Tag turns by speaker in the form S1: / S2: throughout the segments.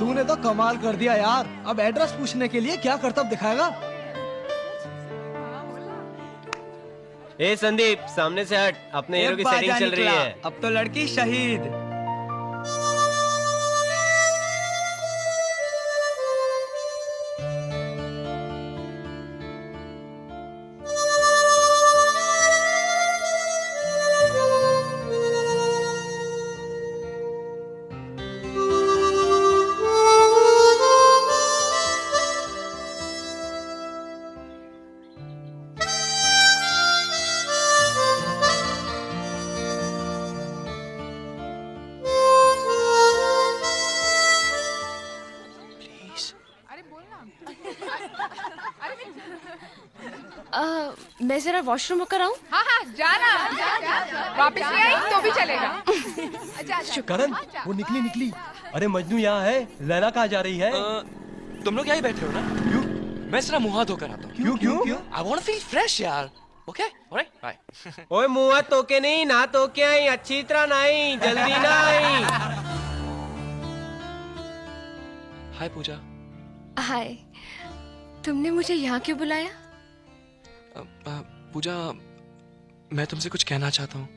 S1: तूने तो कमाल कर दिया यार। अब एड्रेस पूछने के लिए क्या करतब दिखाएगा?
S2: ए संदीप, सामने से हट, अपने हीरो की सेटिंग चल रही है।
S3: अब तो लड़की शहीद।
S4: मैं जरा वॉशरूम होकर आऊं?
S5: हाँ हाँ जाना, वापस नहीं आई तो भी चलेगा।
S2: करण, वो निकली। अरे मजनू यहाँ है, लैला कहाँ जा रही है?
S6: तुम लोग यहीं बैठे हो ना?
S2: क्यों?
S6: मैं जरा मुंह हाथ धोकर आता हूँ।
S2: क्यों?
S6: I want to feel fresh यार। Okay? Alright? Bye.
S2: ओए मुँह तो के नहीं, ना तो के आई, अच्छी तरह नहीं, जल्दी ना आई।
S6: हाय पूजा।
S4: हाय, तुमने मुझे यहाँ क्यों बुलाया?
S6: पूजा, मैं तुमसे कुछ कहना चाहता हूँ।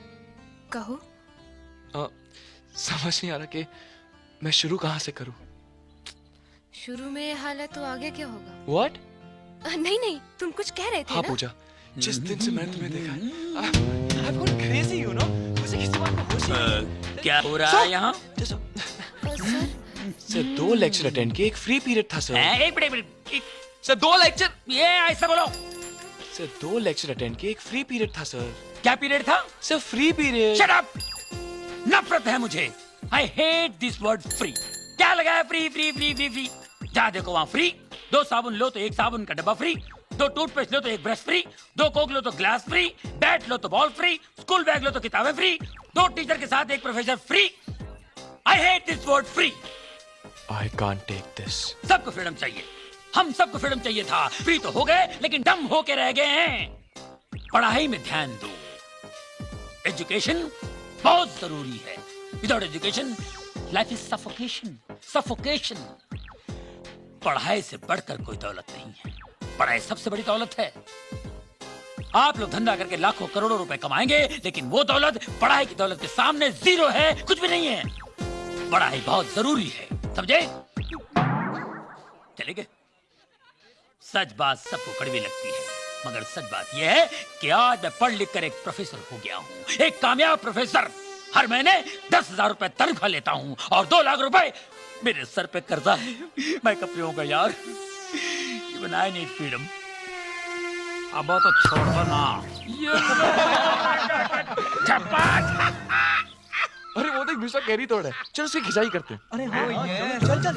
S4: कहो।
S6: समझ नहीं आ रहा कि मैं शुरू कहाँ से करूँ।
S4: शुरू में हाल है तो आगे क्या होगा?
S6: What?
S4: नहीं, तुम कुछ कह रहे थे
S6: हाँ
S4: ना?
S6: पूजा, जिस दिन से मैंने तुम्हें देखा है, I've gone crazy, you know? मुझे किसी बात का होश ही नहीं।
S7: क्या हो रहा है यहाँ?
S6: सर 2 लेक्चर अटेंड किए, एक फ्री पीरियड था सर।
S7: एक मिनट।
S6: Sir 2 lecture.
S7: ये ऐसा बोलो।
S6: सर 2 लेक्चर अटेंड किए, एक फ्री पीरियड था सर।
S7: क्या पीरियड था?
S6: Sir free period.
S7: Shut up! नफरत है मुझे। I hate this word free। क्या लगा है फ्री? जहाँ देखो वहाँ फ्री। 2 साबुन लो तो 1 साबुन का डब्बा फ्री, 2 टूथपेस्ट लो तो 1 ब्रश फ्री, 2 कोक लो तो ग्लास फ्री, बैट लो तो बॉल फ्री, स्कूल बैग लो तो किताबें फ्री, 2 टीचर के साथ 1 professor free. I hate this word free।
S6: I can't take this।
S7: सबको फ्रीडम चाहिए, हम सबको फ्रीडम चाहिए था। फ्री तो हो गए लेकिन डम होके रह गए हैं। पढ़ाई में ध्यान दो। एजुकेशन बहुत जरूरी है। Without education life is suffocation. पढ़ाई से बढ़कर कोई दौलत नहीं है। पढ़ाई सबसे बड़ी दौलत है। आप लोग धंधा करके लाखों करोड़ों रुपए कमाएंगे, लेकिन वो दौलत पढ़ाई की दौलत के सामने जीरो है, कुछ भी नहीं है। पढ़ाई बहुत जरूरी है, समझे? चले गए। सच बात सबको कड़वी लगती है, मगर सच बात यह है कि आज मैं पढ़ लिख कर एक प्रोफेसर हो गया हूँ, एक कामयाब प्रोफेसर। हर महीने 10,000 रुपए तनख्वाह लेता हूँ और 2 लाख रुपए मेरे सर पे कर्जा है। मैं कब पीऊंगा यार? Even I need freedom। अब तो छोड़ दो ना।
S6: अरे वो देख मिस्टर कैरी तोड़ है, चल उसकी खिंचाई करते हैं।
S1: अरे हाँ, चल।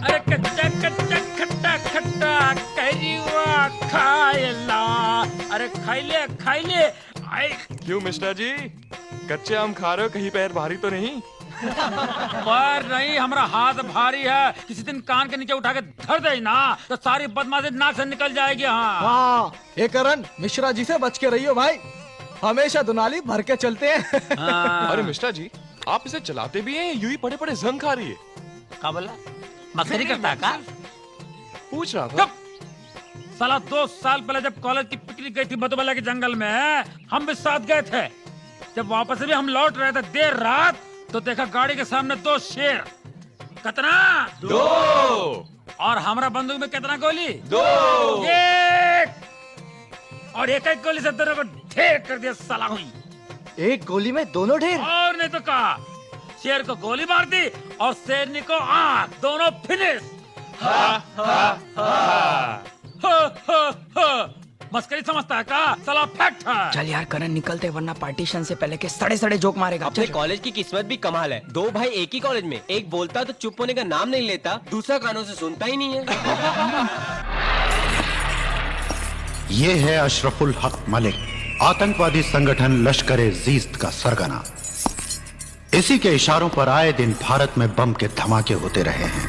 S7: अरे कच्चा खट्टा करीवा खाएला। अरे खाई ले।
S6: क्यों मिस्टर जी, कच्चे आम खा रहे हो? कहीं पैर भारी तो नहीं?
S7: पर नहीं, हमारा हाथ भारी है। किसी दिन कान के नीचे उठा के धर दे ना तो सारी बदमाशी नाक से निकल जाएगी।
S1: हाँ, ये करण, मिश्रा जी से बच के रहियो भाई, हमेशा दुनाली भर के चलते हैं।
S6: अरे मिस्टर जी, आप इसे चलाते भी हैं, यूं ही पड़े पड़े जंग खा रही है।
S7: क्या बोला? मस्करी करता है क्या?
S6: पूछ रहा था।
S7: साला 2 साल पहले जब कॉलेज की पिकनिक गई थी मधुबला के जंगल में, हम भी साथ गए थे। जब वापस भी हम लौट रहे थे देर रात, तो देखा गाड़ी के सामने 2 शेर। कितना?
S6: 2।
S7: और हमारा बंदूक में कितना गोली?
S6: 2।
S7: 1। और एक गोली से दोनों को ढेर कर दिया साला हुई।
S1: एक गोली में दोनों ढेर?
S7: और नहीं तो कहा, शेर को गोली मार दी और शेरनी को आंख, दोनों फिनिश। मस्करी समझता है का? साला फैक्ट है।
S3: चल यार करण, निकलते वरना पार्टीशन से पहले के सड़े जोक मारेगा।
S2: अपने कॉलेज की किस्मत भी कमाल है। 2 भाई एक ही कॉलेज में, एक बोलता तो चुप होने का नाम नहीं लेता, दूसरा कानों से सुनता ही नहीं है।
S8: ये है अशरफुल हक मलिक, आतंकवादी संगठन लश्कर-ए-ज़ीस्त का सरगना। इसी के इशारों पर आए दिन भारत में बम के धमाके होते रहे हैं,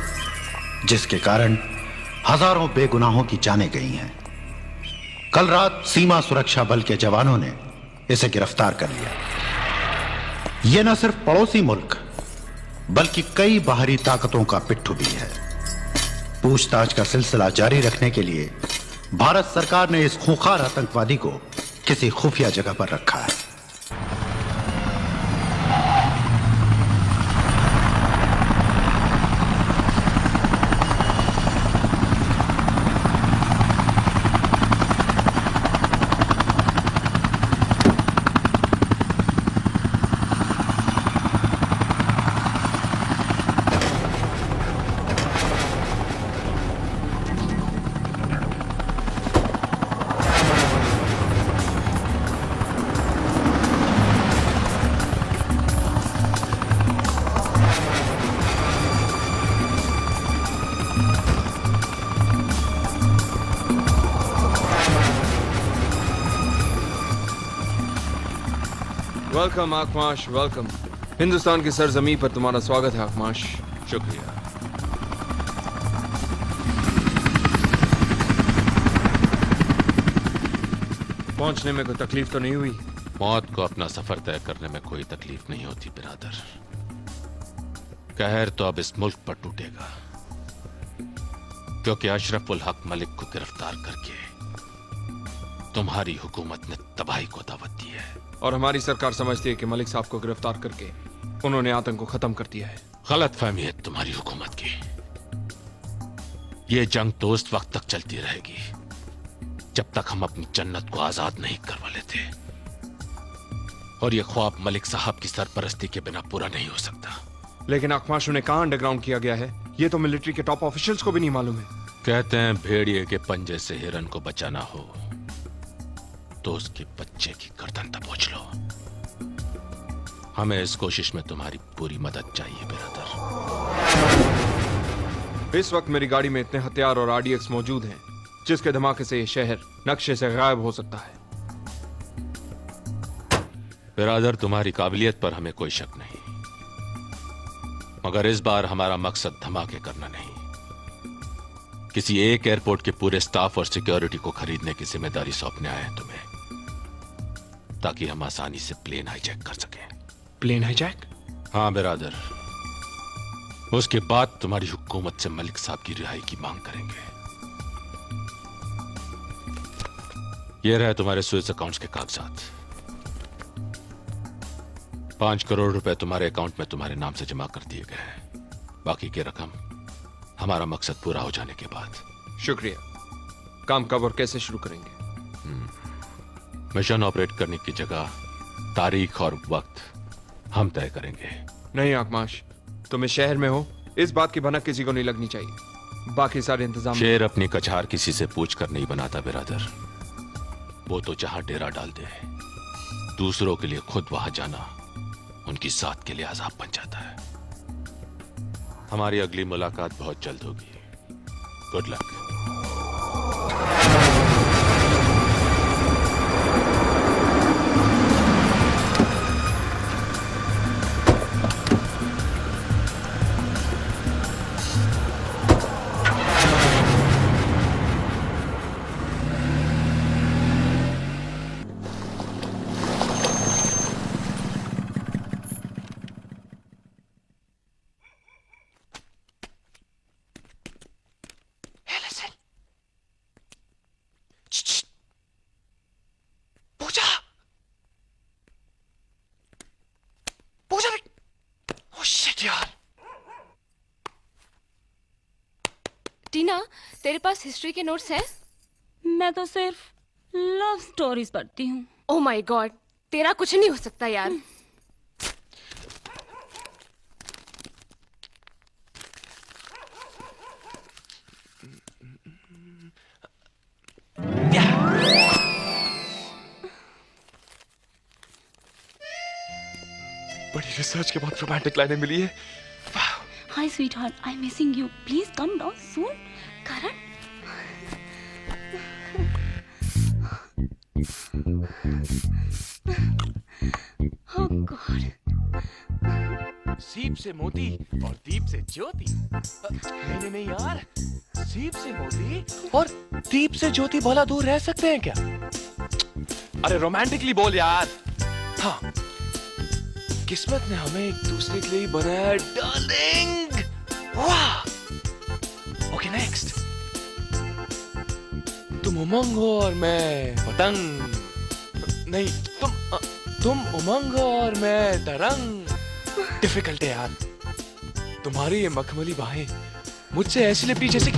S8: जिसके कारण हजारों बेगुनाहों की जानें गई हैं। कल रात सीमा सुरक्षा बल के जवानों ने इसे गिरफ्तार कर लिया। यह न सिर्फ पड़ोसी मुल्क बल्कि कई बाहरी ताकतों का पिट्ठू भी है। पूछताछ का सिलसिला जारी रखने के लिए भारत सरकार ने इस खूंखार आतंकवादी को किसी खुफिया जगह पर रखा है।
S6: Welcome आकमाश, welcome. हिंदुस्तान की सरजमी पर तुम्हारा स्वागत है आकमाश। शुक्रिया। पहुंचने में कोई तकलीफ तो नहीं हुई?
S9: मौत को अपना सफर तय करने में कोई तकलीफ नहीं होती बिरादर। कहर तो अब इस मुल्क पर टूटेगा, क्योंकि अशरफुल हक मलिक को गिरफ्तार करके तुम्हारी हुकूमत ने तबाही को दावत दी है।
S6: और हमारी सरकार समझती है कि मलिक साहब को गिरफ्तार करके उन्होंने आतंक को खत्म कर दिया है।
S9: गलत फहमी है तुम्हारी हुकूमत की। ये जंग तो उस वक्त तक चलती रहेगी जब तक हम अपनी जन्नत को आजाद नहीं करवा लेते, और ये ख्वाब मलिक साहब की सरपरस्ती के बिना पूरा नहीं हो सकता।
S6: लेकिन आकमाश उन्हें कहां अंडरग्राउंड किया गया है, ये तो मिलिट्री के टॉप ऑफिशियल्स को भी नहीं मालूम है।
S9: कहते हैं भेड़िए के पंजे से हिरन को बचाना हो तो उसके बच्चे की गर्दन दबोच लो। हमें इस कोशिश में तुम्हारी पूरी मदद चाहिए बिरादर।
S6: इस वक्त मेरी गाड़ी में इतने हथियार और आरडीएक्स मौजूद हैं जिसके धमाके से यह शहर नक्शे से गायब हो सकता है।
S9: बिरादर, तुम्हारी काबिलियत पर हमें कोई शक नहीं, मगर इस बार हमारा मकसद धमाके करना नहीं, किसी एक एयरपोर्ट के पूरे स्टाफ और सिक्योरिटी को खरीदने की जिम्मेदारी सौंपने आए हैं तुम्हें, ताकि हम आसानी से प्लेन हाईजैक कर सकें।
S6: Plane hijack?
S9: हाँ बिरादर, उसके बाद तुम्हारी हुकूमत से मलिक साहब की रिहाई की मांग करेंगे। ये रहे तुम्हारे स्विस अकाउंट्स के कागजात। 5 करोड़ रुपए तुम्हारे अकाउंट में तुम्हारे नाम से जमा कर दिए गए हैं। बाकी की रकम हमारा मकसद पूरा हो जाने के बाद।
S6: शुक्रिया। काम कब और कैसे शुरू करेंगे?
S9: मिशन ऑपरेट करने की जगह, तारीख और वक्त हम तय करेंगे।
S6: नहीं आकमाश, तुम इस शहर में हो, इस बात की भनक किसी को नहीं लगनी चाहिए। बाकी सारे इंतजाम।
S9: शेर अपनी कछार किसी से पूछ कर नहीं बनाता बिरादर। वो तो जहां डेरा डाल दे, दूसरों के लिए खुद वहां जाना उनकी साथ के लिए अजाब बन जाता है। हमारी अगली मुलाकात बहुत जल्द होगी। Good luck.
S4: टीना, तेरे पास हिस्ट्री के नोट्स हैं?
S10: मैं तो सिर्फ लव स्टोरीज पढ़ती हूँ।
S4: ओह माय गॉड, तेरा कुछ नहीं हो सकता यार।
S6: बड़ी रिसर्च के बाद रोमांटिक लाइनें मिली है।
S10: Hi sweetheart, I'm missing you. Please come down soon. Karan. Oh God.
S11: सीप से मोती और दीप से ज्योति। नहीं नहीं यार, सीप से मोती और दीप से ज्योति भला दूर रह सकते हैं क्या? अरे रोमांटिकली बोल यार। हाँ, किस्मत ने हमें एक दूसरे के लिए ही बनाया डार्लिंग। वाह। Okay next. तुम उमंग हो और मैं पतंग। नहीं, तुम उमंग हो और मैं तरंग। डिफिकल्ट है यार। तुम्हारी ये मखमली बाहें मुझसे ऐसी लिपटी जैसे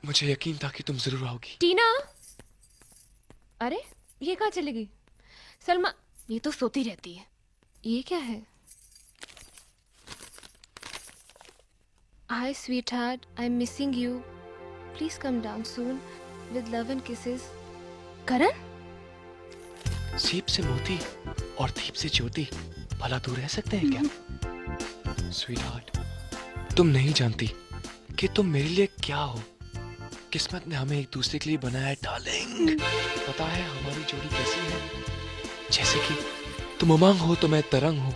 S11: मुझे यकीन था कि तुम जरूर आओगी।
S4: टीना, अरे ये कहाँ चली गई? सलमा, ये तो सोती रहती है। ये क्या है? Hi sweetheart, I'm missing you. Please come down soon with love and kisses. करण?
S11: सीप से मोती और दीप से ज्योति भला दूर रह सकते हैं क्या? स्वीटहार्ट, तुम नहीं जानती कि तुम मेरे लिए क्या हो। किस्मत ने हमें एक दूसरे के लिए बनाया है डार्लिंग। पता है हमारी जोड़ी कैसी है? जैसे कि तुम उमंग हो तो मैं तरंग हूँ,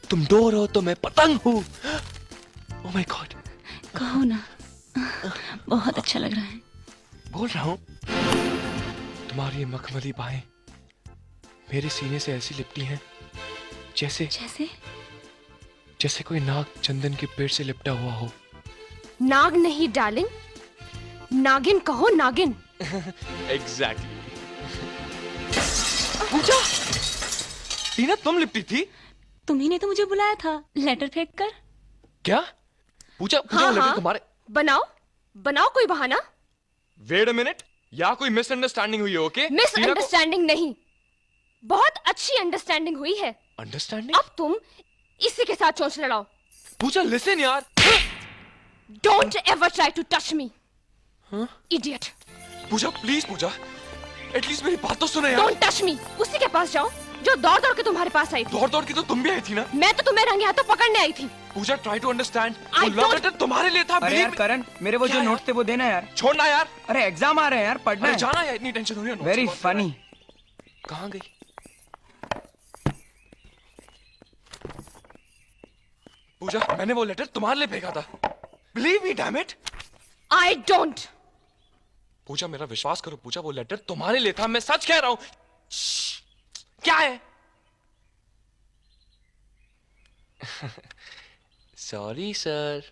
S11: तुम डोर हो तो मैं पतंग हूँ। ओह माय गॉड।
S10: कहो ना, बहुत अच्छा लग रहा है।
S11: बोल रहा हूँ। तुम्हारी ये मखमली बाहें मेरे सीने से ऐसी लिपटी हैं जैसे
S10: जैसे
S11: जैसे कोई नाग चंदन के पेड़ से लिपटा हुआ हो।
S4: नाग नहीं डार्लिंग, नागिन कहो, नागिन।
S11: एग्जैक्टली। पूजा, टीना तुम लिपटी थी?
S10: तुम्ही ने तो मुझे बुलाया था लेटर फेंक कर।
S11: क्या? पूजा,
S4: हाँ,
S11: लेटर
S4: हाँ।
S11: तुम्हारे।
S4: बनाओ कोई बहाना।
S11: वेट अ मिनट, या कोई मिसअंडरस्टैंडिंग हुई है? ओके,
S4: मिसअंडरस्टैंडिंग नहीं, बहुत अच्छी अंडरस्टैंडिंग हुई है।
S11: अंडरस्टैंडिंग?
S4: अब तुम इसी के साथ चोंच लड़ाओ।
S11: पूजा लिसन यार।
S4: Don't ever try to touch me, idiot.
S11: Pooja please, Pooja at least मेरी बात तो सुनो यार।
S4: Don't touch me. उसी के पास जाओ जो दौड़ दौड़ के तुम्हारे पास आई थी।
S11: दौड़ दौड़ के तो तुम भी आई थी ना।
S4: मैं तो तुम्हें रंगे हाथों पकड़ने आई थी।
S11: पूजा ट्राई टू अंडरस्टैंड।
S4: I
S11: वो लव
S4: don't-
S11: लेटर तुम्हारे लिए था।
S3: अरे यार करण, मेरे वो जो नोट्स थे वो देना यार।
S11: छोड़ना यार।
S3: अरे एग्जाम आ रहे हैं यार, पढ़ना
S11: अरे
S3: है।
S11: जाना यार, इतनी टेंशन हो रही है।
S3: Very funny.
S11: कहाँ गई? पूजा, मैंने वो लेटर तुम्हारे लिए भेजा था। Believe me damn it.
S4: I don't.
S11: Pooja मेरा विश्वास करो पूजा, वो लेटर तुम्हारे लिए था। मैं सच कह रहा हूं। क्या है? Sorry sir.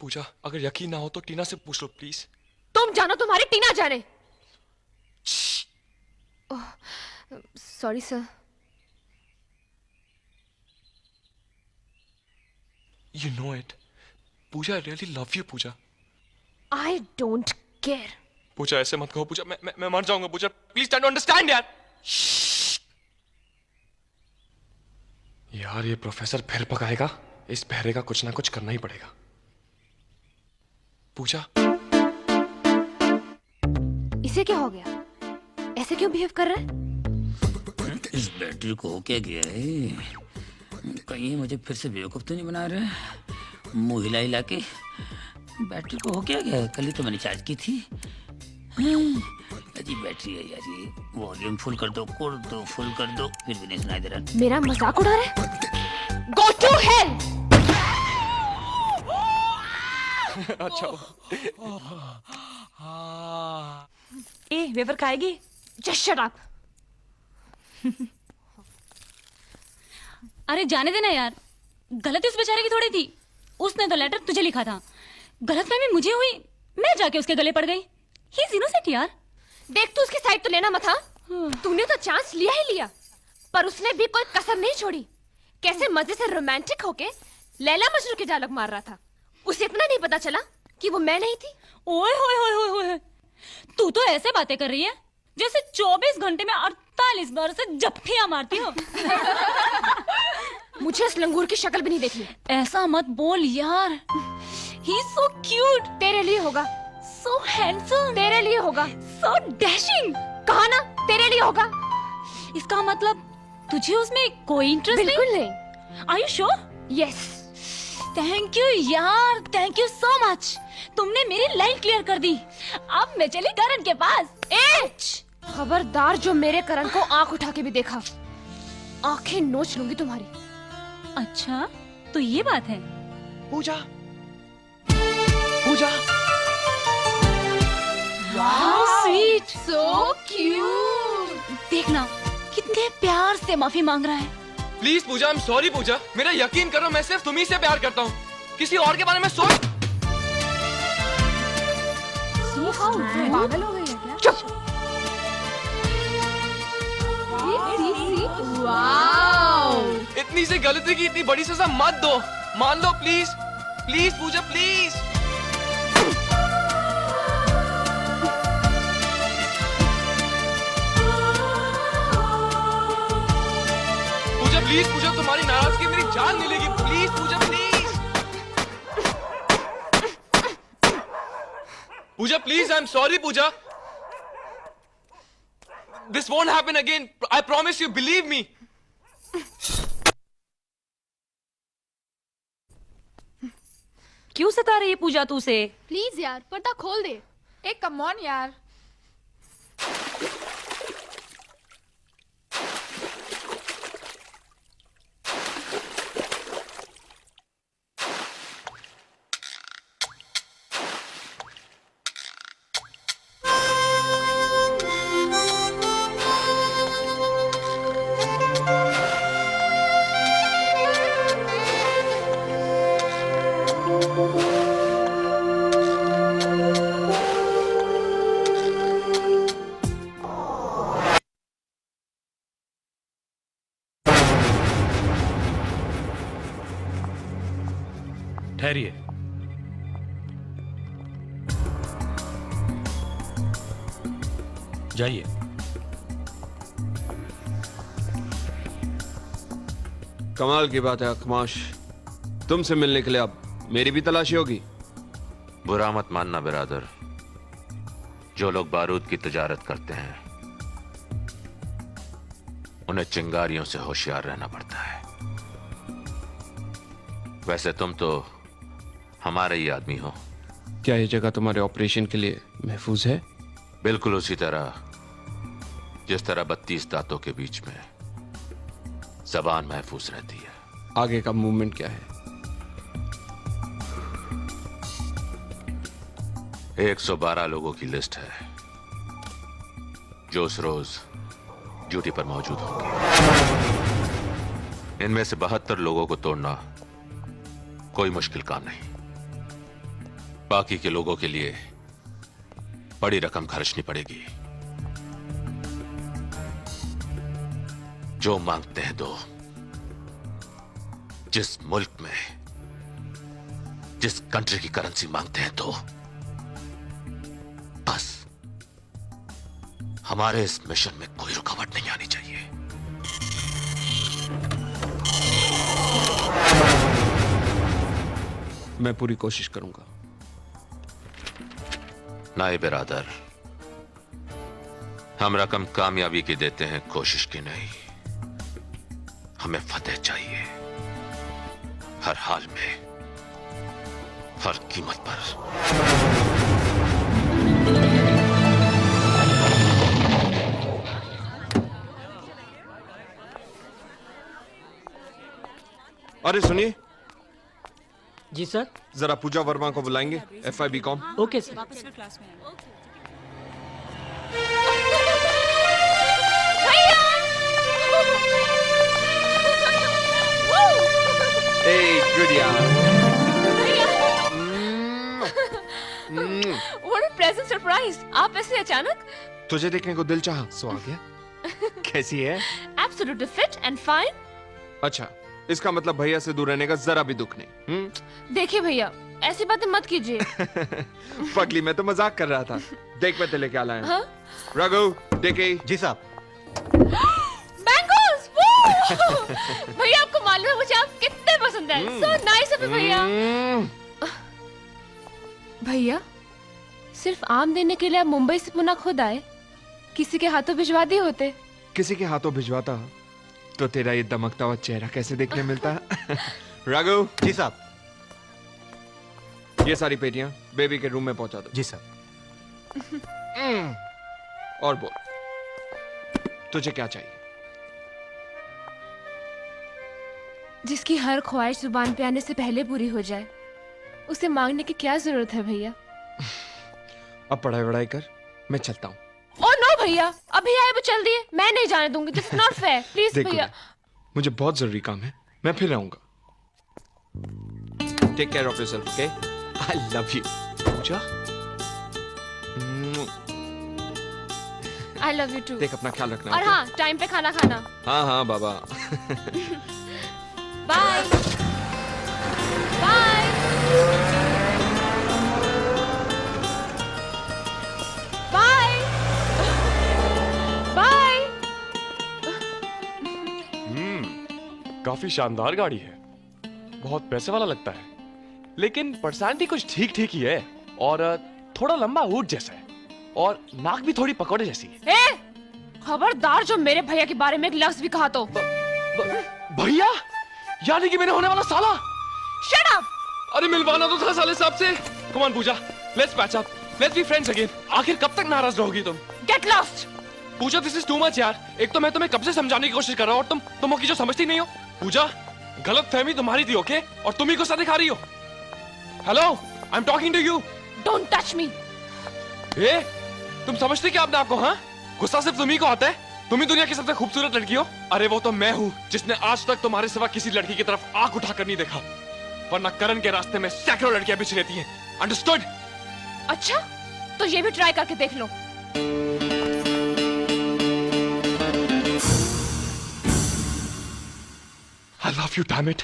S11: पूजा, अगर यकीन ना हो तो टीना से पूछ लो प्लीज।
S4: तुम जानो, तुम्हारी टीना जाने। Sorry sir.
S11: You know it. Pooja, I really love you, Pooja.
S4: I don't care.
S11: Pooja ऐसे मत कहो पूजा, मैं मर जाऊंगा Pooja. Please try to understand यार। यार ये प्रोफेसर फिर पकाएगा। इस बहरे का कुछ ना कुछ करना ही पड़ेगा। पूजा,
S4: इसे क्या हो गया? ऐसे क्यों बिहेव कर रहा है?
S7: इस बैटरी को हो क्या गया है? कहीं ये मुझे फिर से बेवकूफ तो नहीं बना रहे? मुंह हिला हिला के बैटरी को हो क्या गया? कल ही तो मैंने चार्ज की थी। अजीब बैटरी है यार ये। वॉल्यूम फुल कर दो, फुल कर दो, फिर भी नहीं सुनाई दे रहा।
S4: मेरा मजाक उड़ा रहा है? Go to hell.
S11: अच्छा।
S10: ए वेफर खाएगी?
S4: Just shut up.
S10: अरे जाने देना यार, गलती उस बेचारे की थोड़ी थी। उसने तो लेटर तुझे लिखा था, गलतफहमी मुझे हुई, मैं जाके उसके गले पड़ गई। ही इज इनोसेंट यार।
S4: देख, तू उसकी साइड तो लेना मत। हाँ, तूने तो चांस लिया ही लिया, पर उसने भी कोई कसर नहीं छोड़ी। कैसे मजे से रोमांटिक होके लैला मजनू के डायलॉग मार रहा था। उसे इतना नहीं पता चला कि वो मैं नहीं थी।
S10: ओए होए होए होए होए, तू तो ऐसे बातें कर रही है जैसे 24 घंटे में 48 बार से जप्फियां मारती हो।
S4: मुझे इस लंगूर की शक्ल भी नहीं देखी।
S10: ऐसा मत बोल यार। He is so cute.
S4: तेरे लिए होगा।
S10: सो हैंडसम।
S4: तेरे लिए होगा।
S10: सो डैशिंग।
S4: कहा ना, तेरे लिए होगा।
S10: इसका मतलब तुझे उसमें कोई इंटरेस्ट नहीं?
S4: बिल्कुल नहीं।
S10: Are you sure?
S4: Yes.
S10: Thank you यार, थैंक यू सो मच। तुमने मेरी लाइन क्लियर कर दी। अब मैं चली करण के पास।
S4: खबरदार जो मेरे करण को आंख उठा के भी देखा, आंखें नोच लूंगी तुम्हारी।
S10: अच्छा तो ये बात है।
S11: पूजा, पूजा,
S10: देखना कितने प्यार से माफी मांग रहा है।
S11: Please Pooja, I am sorry Pooja. मेरा यकीन करो, मैं सिर्फ तुम्ही से प्यार करता हूँ, किसी और के बारे में सोच।
S5: पागल हो गई है क्या?
S4: चुप।
S11: इतनी सी गलती की इतनी बड़ी सजा मत दो, मान लो please. Please Pooja, please. Pooja please, Pooja तुम्हारी नाराजगी मेरी जान ले लेगी। Please Pooja, please. Pooja please, I am sorry Pooja. This won't happen again. I promise you, believe me.
S10: क्यों सता रही है पूजा तू से?
S5: प्लीज यार पर्दा खोल दे। एक कम ऑन यार।
S7: ठहरिए। जाइए।
S6: कमाल की बात है अखमाश, तुमसे मिलने के लिए अब मेरी भी तलाशी होगी।
S9: बुरा मत मानना बिरादर, जो लोग बारूद की तिजारत करते हैं उन्हें चिंगारियों से होशियार रहना पड़ता है। वैसे तुम तो हमारे ही आदमी हो।
S6: क्या ये जगह तुम्हारे ऑपरेशन के लिए महफूज है?
S9: बिल्कुल उसी तरह जिस तरह 32 दांतों के बीच में जबान महफूज रहती है।
S6: आगे का मूवमेंट क्या है?
S9: 112 लोगों की लिस्ट है जो उस रोज ड्यूटी पर मौजूद होंगे। इनमें से 72 लोगों को तोड़ना कोई मुश्किल काम नहीं। बाकी के लोगों के लिए बड़ी रकम खर्चनी पड़ेगी। जो मांगते हैं दो। जिस मुल्क में जिस कंट्री की करेंसी मांगते हैं दो। बस हमारे इस मिशन में कोई रुकावट नहीं आनी चाहिए।
S6: मैं पूरी कोशिश करूंगा।
S9: नाए बिरादर, हम रकम कामयाबी की देते हैं, कोशिश की नहीं। हमें फतेह चाहिए, हर हाल में, हर कीमत पर।
S6: अरे सुनिए।
S3: जी सर।
S6: जरा पूजा वर्मा को बुलाएंगे, FIBCom।
S3: Okay sir.
S4: What a pleasant surprise! आप ऐसे अचानक?
S6: तुझे देखने को दिल चाहा, सो आ गया। कैसी है?
S4: Absolutely fit and fine.
S6: अच्छा, इसका मतलब भैया से दूर रहने का जरा भी दुख नहीं।
S4: देखिए भैया, ऐसी बातें मत कीजिए।
S6: पगली, मैं तो मजाक कर रहा था। देख मैं तेरे क्या लाया।
S4: हाँ?
S6: रघु, देखे।
S8: जी साहब।
S4: Bangles! भैया आपको मालूम है मुझे आप कितने पसंद है। So nice of you भैया। भैया, सिर्फ आम देने के लिए आप मुंबई से पुणे खुद आए? किसी के हाथों भिजवा दिए होते?
S6: किसी के हाथों भिजवाता तो तेरा ये दमकता हुआ चेहरा कैसे देखने मिलता। राघव।
S8: जी साहब।
S6: ये सारी पेटियां बेबी के रूम में पहुंचा दो।
S8: जी साहब।
S6: और बोल, तुझे क्या चाहिए?
S4: जिसकी हर ख्वाहिश जुबान पे आने से पहले पूरी हो जाए, उसे मांगने की क्या जरूरत है भैया?
S6: अब पढ़ाई वढ़ाई कर, मैं चलता हूँ।
S4: ओ नो भैया अभी आए वो चल दिए, मैं नहीं जाने दूंगी। दिस नॉट फेयर, प्लीज
S6: देखो
S4: भैया।
S6: मुझे बहुत जरूरी काम है, मैं फिर आऊंगा। Take care of yourself, okay? I love you Pooja.
S4: I love you too.
S6: देख अपना ख्याल रखना।
S4: और
S6: okay?
S4: हाँ, टाइम पे खाना खाना।
S6: हाँ हाँ बाबा।
S4: Bye bye. Bye bye.
S11: काफी शानदार गाड़ी है, बहुत पैसे वाला लगता है, लेकिन पर्सनालिटी कुछ ठीक ठीक ही है और थोड़ा लंबा ऊंट जैसा है और नाक भी थोड़ी पकौड़े जैसी है।
S4: ए, खबरदार जो मेरे भैया के बारे में एक लफ्ज भी कहा तो।
S11: भैया यानी कि मेरे होने वाला साला।
S4: Shut up.
S11: अरे मिलवाना तो था साले साहब से। Come on Pooja, let's patch up, let's be friends again. आखिर कब तक नाराज रहोगी तुम?
S4: Get lost.
S11: Pooja this is too much यार। एक तो मैं तुम्हें कब से समझाने की कोशिश कर रहा हूँ और तुम की जो समझती नहीं हो। पूजा गलत फहमी तुम्हारी थी, ओके? और तुम ही गुस्सा दिखा रही हो। Hello, I am talking to you.
S4: Don't touch me.
S11: ए, तुम समझते क्या अपने आप को? हाँ, गुस्सा सिर्फ तुम्ही को आता है। तुम ही दुनिया की सबसे खूबसूरत लड़की हो। अरे वो तो मैं हूँ जिसने आज तक तुम्हारे सिवा किसी लड़की की तरफ आंख उठाकर नहीं देखा, वरना करण के रास्ते में सैकड़ों लड़कियां बिछ रहती हैं। अंडरस्टूड?
S4: अच्छा, तो ये भी ट्राई करके देख लो।
S11: I love you, damn it.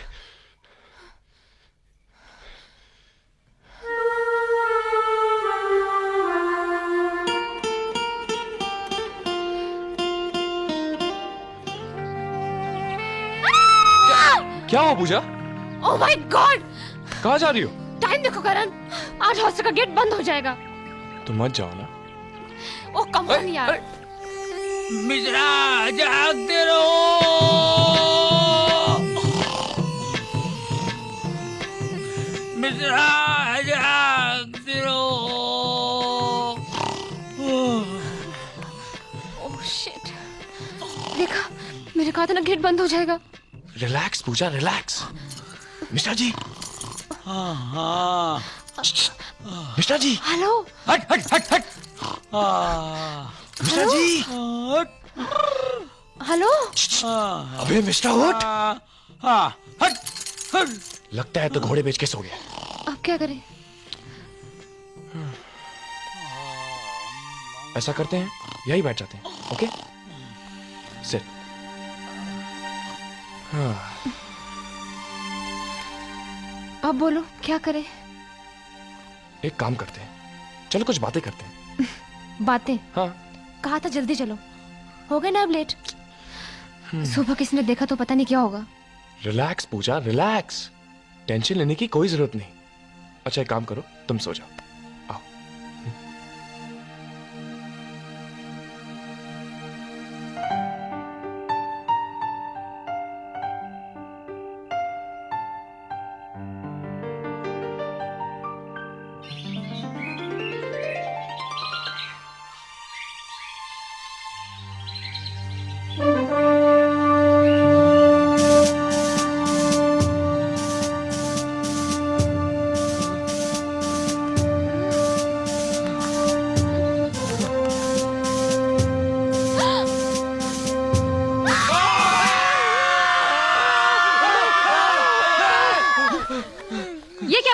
S11: क्या हुआ पूजा?
S4: ओह माय गॉड।
S11: कहाँ जा रही हो?
S4: टाइम देखो करण, आज हॉस्टल का गेट बंद हो जाएगा।
S11: तुम मत जाओ ना।
S4: ओह कम ऑन यार।
S7: मिश्रा जागते रहो। मिश्रा जागते रहो।
S4: ओह शिट, देखा मेरे कहा था ना गेट बंद हो जाएगा।
S11: रिलैक्स पूजा, रिलैक्स। मिश्रा जी।
S7: हाँ।
S11: मिश्रा जी।
S4: हेलो।
S7: हट हट हट हट।
S11: मिश्रा जी।
S4: हेलो।
S11: अबे मिश्रा उठ।
S7: हाँ, हट हट।
S11: लगता है तो घोड़े बेच के सो गया।
S4: अब क्या करें?
S11: ऐसा करते हैं, यही बैठ जाते हैं, ओके? सिट।
S4: अब बोलो क्या करें?
S11: एक काम करते हैं, चलो कुछ बातें करते हैं।
S4: बातें?
S11: हाँ।
S4: कहा था जल्दी चलो, हो गए ना अब लेट। सुबह किसी ने देखा तो पता नहीं क्या होगा।
S11: रिलैक्स पूजा, रिलैक्स। टेंशन लेने की कोई जरूरत नहीं। अच्छा एक काम करो, तुम सो जाओ। आओ।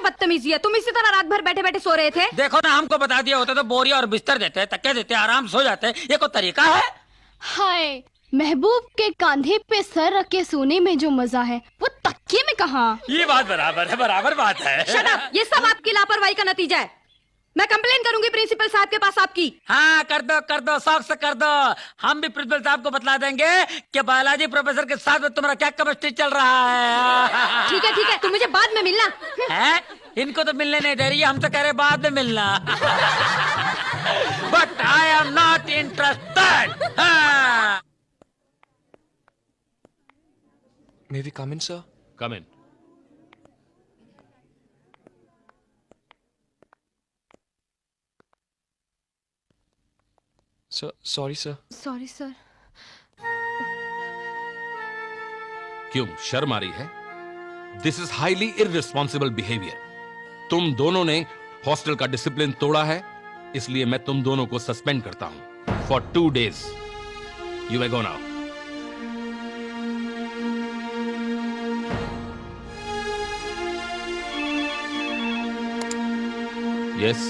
S5: बदतमीजी है। तुम इसी तरह रात भर बैठे बैठे सो रहे थे।
S7: देखो ना, हमको बता दिया होता तो बोरिया और बिस्तर देते, तकिया देते, आराम सो जाते। ये कोई तरीका है?
S12: हाय, महबूब के कंधे पे सर रख के सोने में जो मजा है वो तकिए में कहाँ।
S7: ये बात बराबर है, बराबर बात है।
S5: शट अप, ये सब आपकी लापरवाही का नतीजा है। मैं कंप्लेन करूंगी प्रिंसिपल साहब के पास आपकी।
S7: हाँ कर दो, शौक से कर दो। हम भी प्रिंसिपल साहब को बतला देंगे कि बालाजी प्रोफेसर के साथ में तुम्हारा क्या केमिस्ट्री चल रहा है।
S5: ठीक है, तुम मुझे बाद में मिलना।
S7: है? इनको तो मिलने नहीं दे रही है, हम तो कह रहे बाद में मिलना। But I am not interested.
S11: May we come in, sir?
S9: Come in.
S11: Sir, sorry, sir.
S4: Sorry sir.
S9: क्यों शर्म आ रही है? This is highly irresponsible behaviour. तुम दोनों ने हॉस्टल का डिसिप्लिन तोड़ा है, इसलिए मैं तुम दोनों को सस्पेंड करता हूं। for 2 days. You may go now. Yes.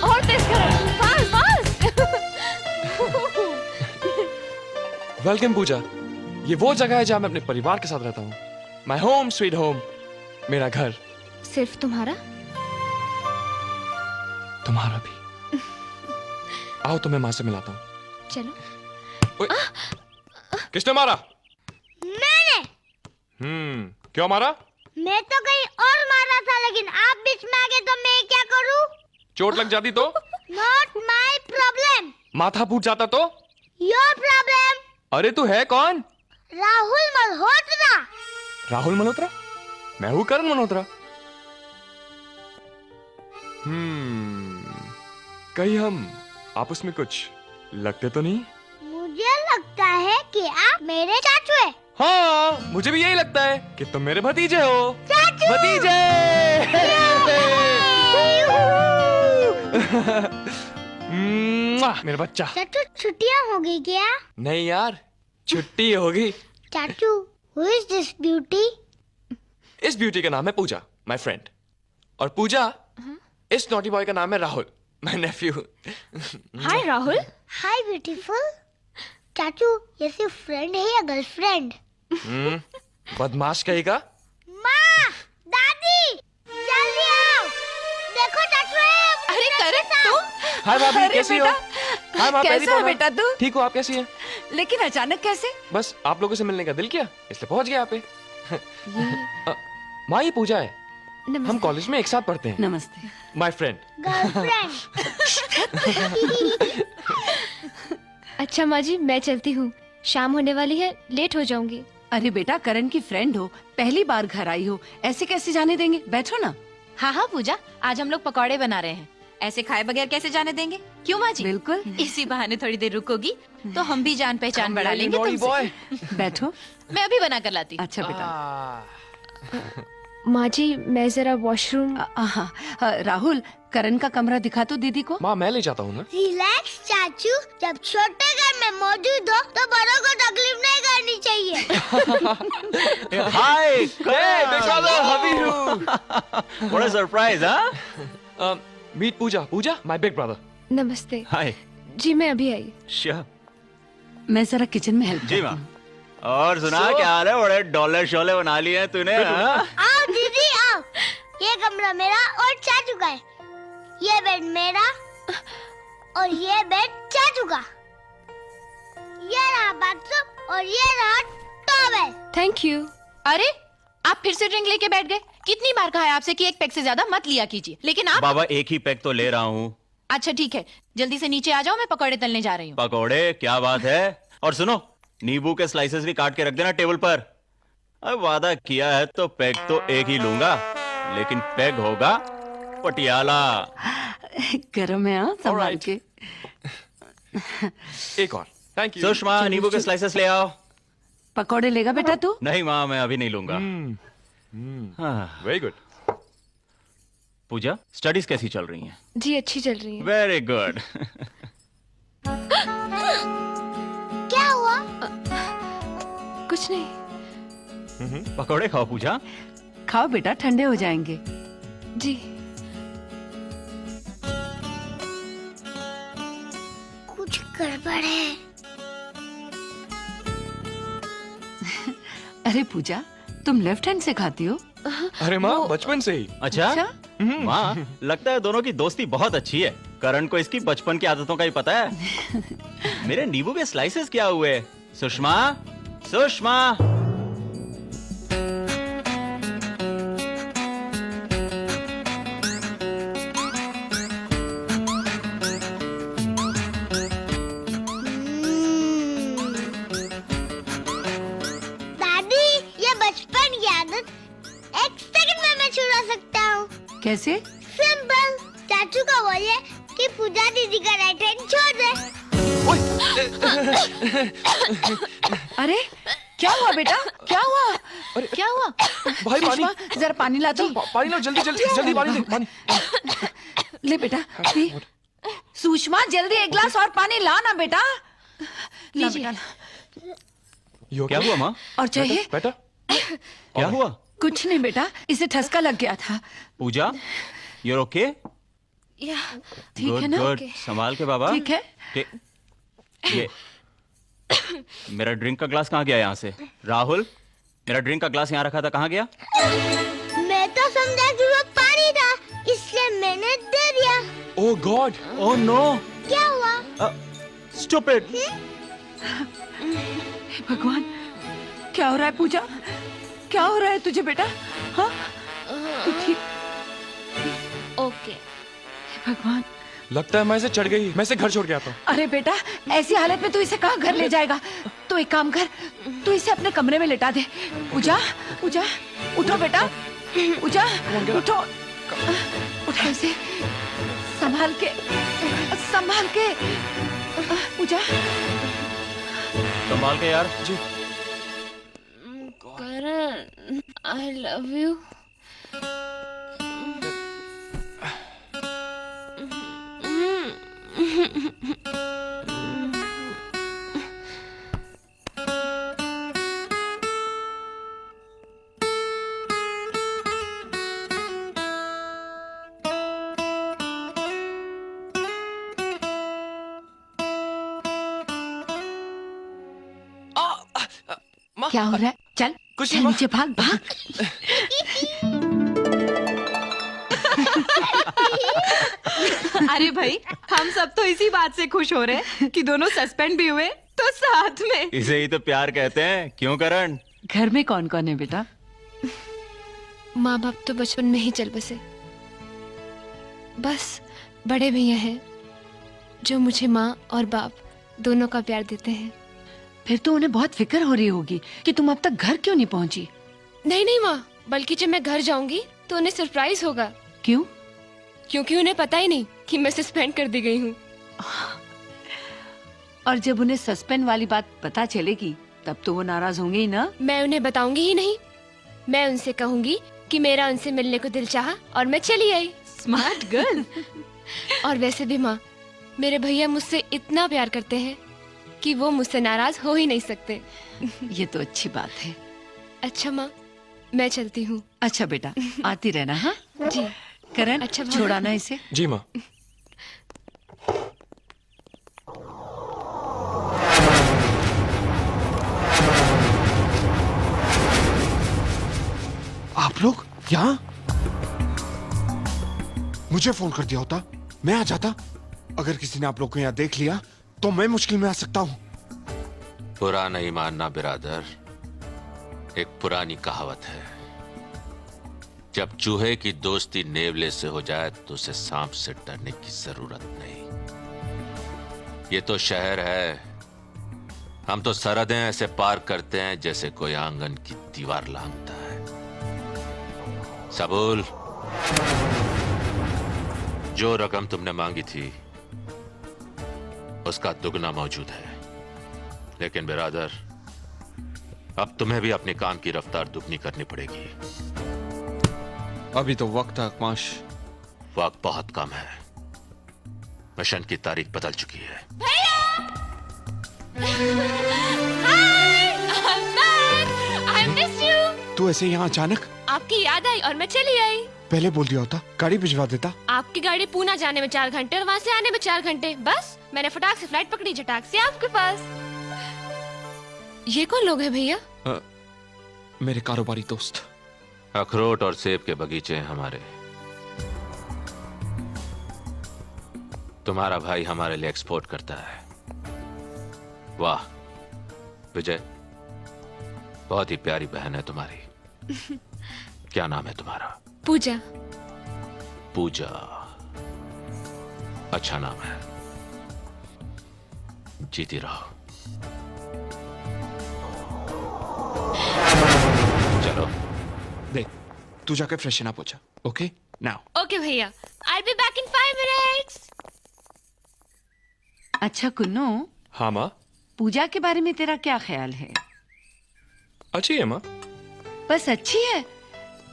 S4: और तेज करो, फास्ट फास्ट।
S11: वेलकम पूजा। ये वो जगह है जहाँ मैं अपने परिवार के साथ रहता हूँ। माई होम स्वीट होम, मेरा घर।
S4: सिर्फ तुम्हारा?
S11: तुम्हारा भी। आओ तुम्हें माँ से मिलाता हूँ।
S4: चलो।
S11: किसने मारा?
S12: मैंने।
S11: क्यों मारा?
S12: मैं तो कहीं और मारा था, लेकिन आप बीच में आ गए तो मैं क्या करूं?
S11: चोट लग जाती तो?
S12: Not my problem.
S11: माथा फूट जाता तो?
S12: Your problem.
S11: अरे तू है कौन?
S12: राहुल मल्होत्रा।
S11: राहुल मल्होत्रा? मैं हूँ करण मल्होत्रा। कहीं हम आपस में कुछ लगते तो नहीं?
S12: मुझे लगता है कि आप मेरे चाचू हैं।
S11: हाँ, मुझे भी यही लगता है कि तुम मेरे भतीजे हो।
S12: चाचू।
S11: भतीजे। मेरा बच्चा।
S12: चाचू छुट्टियां हो गई क्या?
S11: नहीं यार, छुट्टी होगी।
S12: चाचू, who is this beauty?
S11: इस ब्यूटी का नाम है पूजा, माय फ्रेंड। और पूजा, इस नॉटी बॉय का नाम है Rahul, my Neiphiu.
S4: Hi Rahul.
S12: Hi beautiful. चाचू, ये सिर्फ फ्रेंड है या गर्लफ्रेंड?
S11: बदमाश कहेगा।
S12: माँ, दादी, जल्दी आओ। देखो चाचू है।
S10: अरे करण तुम?
S11: हाय भाभी, कैसी हो? हाय माँ,
S10: कैसा है बेटा तू?
S11: ठीक हो आप? कैसी हैं?
S10: लेकिन अचानक कैसे?
S11: बस आप लोगों से मिलने का दिल किया, इसलिए पहुंच गया यहाँ पे। माँ, ये पूजा है। हम कॉलेज में एक साथ पढ़ते हैं।
S10: नमस्ते।
S11: My friend.
S12: गर्लफ्रेंड।
S4: अच्छा माँ जी, मैं चलती हूँ, शाम होने वाली है, लेट हो जाऊंगी।
S10: अरे बेटा, करण की फ्रेंड हो, पहली बार घर आई हो, ऐसे कैसे जाने देंगे? बैठो ना।
S13: हाँ हाँ पूजा, आज हम लोग पकौड़े बना रहे हैं, ऐसे खाए बगैर कैसे जाने देंगे? क्यों माँ जी?
S10: बिल्कुल।
S13: इसी बहाने थोड़ी देर रुकोगी तो हम भी जान पहचान बढ़ा लेंगे तुमसे।
S10: बैठो।
S13: मैं अभी बना कर लाती हूँ।
S10: अच्छा बेटा।
S4: माँ जी, मैं जरा वॉशरूम।
S10: राहुल, करण का कमरा दिखा तो दीदी को।
S11: माँ, मैं ले जाता हूँ ना।
S12: रिलैक्स चाचू, जब छोटे घर में मौजूद हो तो बड़ों को तकलीफ नहीं करनी चाहिए।
S14: हाय,
S11: What
S14: a surprise, huh?
S11: Meet Pooja. Pooja, my big brother.
S4: नमस्ते।
S14: हाय।
S4: जी मैं अभी आई।
S14: श्योर।
S10: मैं जरा किचन में हेल्प।
S14: जी माँ। और सुना क्या हाल है? बड़े डॉलर शोले बना लिए हैं तूने?
S12: आओ दीदी आओ। ये कमरा मेरा और चाचू का है। ये बेड मेरा और ये बेड चाचू का। ये रहा बाथरूम और ये रहा टॉवेल।
S4: Thank you.
S13: अरे आप फिर से ड्रिंक लेके बैठ गए। कितनी बार कहा है आपसे कि एक पैक से ज्यादा मत लिया कीजिए, लेकिन आप।
S14: बाबा, एक ही पैक तो ले रहा हूँ।
S13: अच्छा ठीक है, जल्दी से नीचे आ जाओ, मैं पकौड़े तलने जा रही हूँ।
S14: पकौड़े? क्या बात है। और सुनो, नींबू के स्लाइसेस भी काट के रख देना टेबल पर। अब वादा किया है तो पैक तो एक ही लूंगा, लेकिन पैक होगा पटियाला।
S10: गरम है हाँ, संभाल के।
S11: एक और। Thank you.
S14: सुषमा, नींबू के स्लाइसेस ले आओ।
S10: पकौड़े लेगा बेटा तू?
S14: नहीं माँ, मैं अभी नहीं लूंगा।
S11: Very good.
S14: पूजा, स्टडीज कैसी चल रही हैं?
S4: जी अच्छी चल रही है।
S14: Very good.
S12: क्या हुआ?
S4: कुछ नहीं।
S14: पकौड़े खाओ पूजा।
S10: खाओ बेटा, ठंडे हो जाएंगे।
S4: जी।
S12: कुछ गड़बड़ है।
S10: अरे पूजा, तुम लेफ्ट हैंड से खाती हो?
S11: अरे माँ, बचपन से ही।
S14: अच्छा? माँ, लगता है दोनों की दोस्ती बहुत अच्छी है। करण को इसकी बचपन की आदतों का ही पता है। मेरे नींबू के स्लाइसेस क्या हुए? सुषमा, सुषमा।
S12: दादी, ये बचपन की आदत एक सेकंड में मैं छुड़ा सकता हूँ।
S10: कैसे?
S12: सिंपल। चाचू को बोलिए कि पूजा दीदी का राइट हैंड छोड़ दे।
S13: अरे क्या हुआ बेटा, क्या हुआ? क्या हुआ?
S11: भाई पानी,
S13: सुषमा, जरा पानी ला दो।
S11: पानी लो, जल्दी जल्दी जल्दी पानी दे, पानी।
S13: ले बेटा पी। सुषमा जल्दी एक गिलास और पानी ला ना बेटा। ला बेटा ला।
S14: क्या हुआ माँ?
S13: और चाहिए?
S11: बेटा
S14: क्या हुआ?
S13: कुछ नहीं बेटा, इसे ठसका लग गया था।
S14: पूजा, you're okay?
S13: ठीक है ना?
S14: गुड, संभाल के बाबा।
S13: ठीक है।
S14: ये मेरा ड्रिंक का ग्लास कहाँ गया यहाँ से? राहुल, मेरा ड्रिंक का ग्लास यहाँ रखा था, कहाँ गया?
S12: मैं तो समझा कि वो पानी था, इसलिए मैंने दे दिया।
S11: ओह गॉड,
S14: ओह नो।
S12: क्या हुआ?
S14: स्टूपिड।
S13: भगवान, क्या हो रहा है पूजा? क्या हो रहा है तुझे बेटा? हाँ? तू ठीक?
S4: ओके।
S13: भगवान,
S11: लगता है मैं इसे चढ़ गई, मैं इसे घर छोड़ के आता हूँ।
S13: अरे बेटा, ऐसी हालत में तू इसे कहाँ घर ले जाएगा? तो एक काम कर, तू इसे अपने कमरे में लिटा दे। पूजा, पूजा, उठो बेटा, पूजा, उठो, उठा इसे, संभाल के, संभाल के, पूजा,
S14: संभाल के यार।
S11: जी।
S4: करण, I love you.
S13: क्या हो रहा है? चल,
S11: कुछ
S13: चल
S11: नहीं,
S13: नीचे भाग, भाग।
S5: अरे भाई, हम सब तो इसी बात से खुश हो रहे हैं कि दोनों सस्पेंड भी हुए तो साथ में।
S14: इसे ही तो प्यार कहते हैं, क्यों करण?
S13: घर में कौन कौन है बेटा?
S4: माँ बाप तो बचपन में ही चल बसे, बस बड़े भैया हैं जो मुझे माँ और बाप दोनों का प्यार देते हैं।
S13: फिर तो उन्हें बहुत फिक्र हो रही होगी कि तुम अब तक घर क्यों नहीं पहुंची।
S4: नहीं नहीं माँ, बल्कि जब मैं घर जाऊंगी तो उन्हें सरप्राइज होगा।
S13: क्यों?
S4: क्योंकि उन्हें पता ही नहीं कि मैं सस्पेंड कर दी गई हूँ।
S13: और जब उन्हें सस्पेंड वाली बात पता चलेगी तब तो वो नाराज होंगे ही ना।
S4: मैं उन्हें बताऊंगी ही नहीं, मैं उनसे कहूंगी कि मेरा उनसे मिलने को दिल चाहा और मैं चली आई।
S13: Smart girl.
S4: और वैसे भी माँ, मेरे भैया मुझसे इतना प्यार करते हैं कि वो मुझसे नाराज हो ही नहीं सकते।
S13: ये तो अच्छी बात है।
S4: अच्छा माँ, मैं चलती हूँ।
S13: अच्छा बेटा, आती रहना। हाँ
S4: जी।
S13: करण,
S4: अच्छा
S13: छोड़ाना इसे।
S11: जी माँ।
S6: आप लोग यहाँ? मुझे फोन कर दिया होता, मैं आ जाता। अगर किसी ने आप लोग को यहाँ देख लिया तो मैं मुश्किल में आ सकता हूँ।
S9: बुरा नहीं मानना बिरादर, एक पुरानी कहावत है, जब चूहे की दोस्ती नेवले से हो जाए तो उसे सांप से डरने की जरूरत नहीं। ये तो शहर है, हम तो सरहदें ऐसे पार करते हैं जैसे कोई आंगन की दीवार लांघता है। सबूल, जो रकम तुमने मांगी थी उसका दुगना मौजूद है, लेकिन बिरादर अब तुम्हें भी अपने काम की रफ्तार दुगनी करनी पड़ेगी।
S6: अभी तो वक्त है अकमाश।
S9: वक्त बहुत कम है, मिशन की तारीख बदल चुकी है।
S4: I miss you।
S6: तू ऐसे यहाँ अचानक?
S4: आपकी याद आई और मैं चली आई।
S6: पहले बोल दिया होता, गाड़ी भिजवा देता।
S4: आपकी गाड़ी पूना जाने में 4 घंटे और वहाँ से आने में 4 घंटे, बस मैंने फटाक से फ्लाइट पकड़ी, झटाक से आपके पास। ये कौन लोग हैं भैया?
S6: मेरे कारोबारी दोस्त।
S9: अखरोट और सेब के बगीचे हैं हमारे। तुम्हारा भाई हमारे लिए एक्सपोर्ट करता है। वाह विजय, बहुत ही प्यारी बहन है तुम्हारी। क्या नाम है तुम्हारा?
S4: पूजा।
S9: पूजा, अच्छा नाम है। जीती रहो। चलो
S6: देख, तू जाके फ्रेशन अप हो जा। Okay now.
S4: ओके भैया, I'll be back in 5
S12: minutes.
S13: अच्छा कुन्नू,
S11: हाँ माँ।
S13: पूजा के बारे में तेरा क्या ख्याल है?
S11: अच्छी है माँ।
S13: बस अच्छी है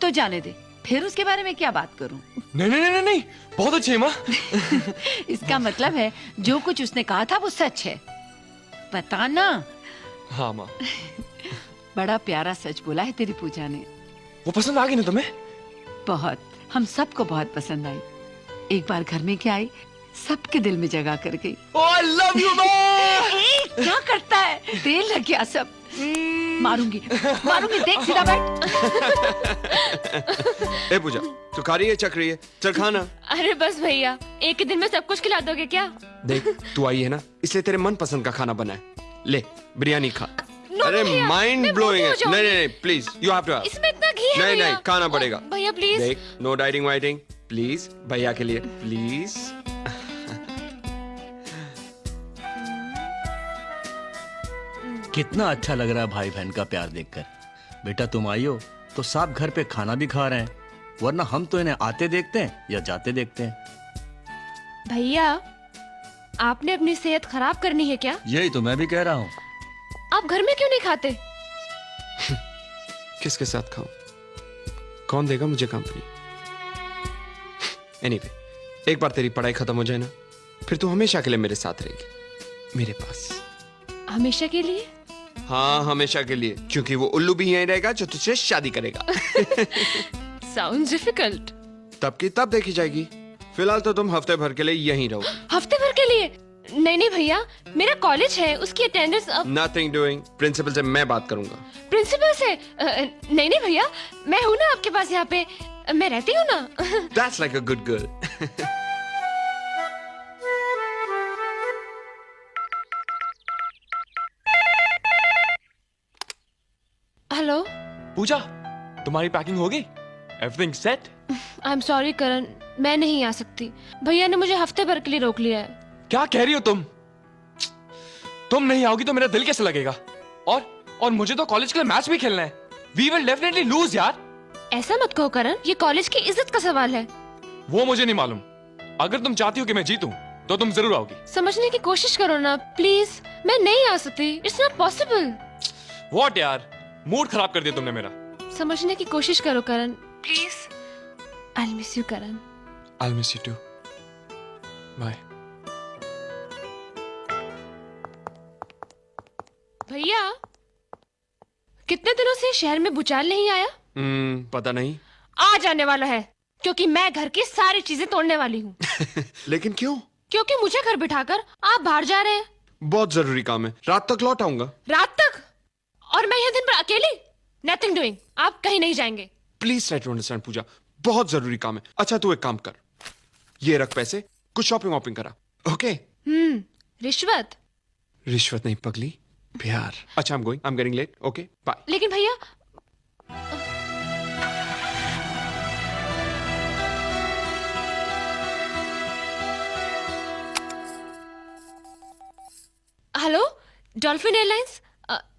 S13: तो जाने दे, फिर उसके बारे में क्या बात करूं?
S11: नहीं नहीं नहीं नहीं, बहुत अच्छी है माँ।
S13: इसका मतलब है जो कुछ उसने कहा था वो सच है, बता ना।
S11: हाँ माँ।
S13: बड़ा प्यारा सच बोला है तेरी पूजा ने।
S11: वो पसंद आ गई ना तुम्हें?
S13: बहुत, हम सबको बहुत पसंद आई। एक बार घर में क्या आई, सबके दिल में जगह कर गई।
S11: I love you माँ।
S13: क्या करता है, तेल लग गया सब। मारूंगी मारूंगी, देख सीधा बैठ।
S6: ए पूजा, तू खा रही है, चख रही है, चल खाना।
S4: अरे बस भैया, एक ही दिन में सब कुछ खिला दोगे क्या?
S6: देख तू आई है ना, इसलिए तेरे मन पसंद का खाना बना है, ले बिरयानी खा।
S4: No,
S6: अरे
S4: भैया,
S6: माइंड
S4: मैं
S6: ब्लोइंग है।
S4: भूखी हो
S6: नहीं
S4: जाऊंगी।
S6: नहीं प्लीज यू हैव टू।
S4: इसमें इतना घी है
S6: नहीं
S4: भैया।
S6: नहीं खाना पड़ेगा।
S4: भैया प्लीज।
S6: देख नो डाइटिंग वाइटिंग, प्लीज भैया के लिए प्लीज।
S15: कितना अच्छा लग रहा है भाई बहन का प्यार देखकर। बेटा तुम आई हो तो सब घर पे खाना भी खा रहे हैं, वरना हम तो इन्हें आते देखते हैं या जाते देखते हैं।
S4: भैया, आपने अपनी सेहत खराब करनी है क्या?
S15: यही तो मैं भी कह रहा हूँ।
S4: आप घर में क्यों नहीं खाते?
S6: किसके साथ खाऊं? कौन देगा मुझे कंपनी? एनीवे, एक बार तेरी पढ़ाई खत्म हो जाए ना, फिर तू हमेशा के लिए मेरे साथ रहेगी, मेरे पास।
S4: हमेशा के लिए?
S6: हाँ हमेशा के लिए, क्योंकि वो उल्लू भी यहीं रहेगा जो तुझसे शादी करेगा।
S4: Sounds difficult.
S6: तब की तब देखी जाएगी, फिलहाल तो तुम हफ्ते भर के लिए यहीं रहो।
S4: हफ्ते भर के लिए? नहीं नहीं भैया, मेरा कॉलेज है, उसकी अटेंडेंस अब।
S6: नथिंग डूइंग, प्रिंसिपल से मैं बात करूंगा।
S4: प्रिंसिपल से? नहीं नहीं भैया, मैं हूँ ना आपके पास, यहाँ पे मैं रहती हूँ ना।
S6: That's like a good girl.
S4: Hello.
S11: Pooja, तुम्हारी पैकिंग हो गई? Everything set?
S4: I am sorry Karan, मैं नहीं आ सकती। भैया ने मुझे हफ्ते भर के लिए रोक लिया है।
S11: क्या कह रही हो तुम? तुम नहीं आओगी तो मेरा दिल कैसे लगेगा? और मुझे तो कॉलेज के लिए मैच भी खेलना है। We will definitely lose यार।
S4: ऐसा मत कहो करण, ये कॉलेज की इज्जत का सवाल है।
S11: वो मुझे नहीं मालूम। अगर तुम चाहती हो कि मैं जीतूं, तो तुम जरूर आओगी।
S4: समझने की कोशिश करो ना प्लीज। मैं नहीं आ सकती, इट्स नॉट पॉसिबल।
S11: What यार, मूड खराब कर दिया तुमने मेरा।
S4: समझने की कोशिश करो Karan, please. I miss you Karan.
S6: I'll miss you too. Bye.
S4: भैया, कितने दिनों से शहर में भूचाल नहीं आया?
S6: पता नहीं।
S4: आ जाने वाला है, क्योंकि मैं घर की सारी चीजें तोड़ने वाली हूँ।
S6: लेकिन क्यों?
S4: क्योंकि मुझे घर बिठाकर आप बाहर जा रहे हैं।
S6: बहुत जरूरी काम है, रात तक लौट आऊंगा।
S4: रात तक? और मैं यहाँ दिन भर अकेली? नथिंग डूइंग, आप कहीं नहीं जाएंगे।
S6: प्लीज ट्राई टू अंडरस्टैंड पूजा, बहुत जरूरी काम है। अच्छा तू एक काम कर, ये रख पैसे, कुछ शॉपिंग वॉपिंग करा, ओके?
S4: रिश्वत?
S6: रिश्वत नहीं पगली, प्यार। अच्छा I'm going, I'm getting late, okay, bye.
S4: लेकिन भैया, हेलो, डॉल्फिन एयरलाइंस?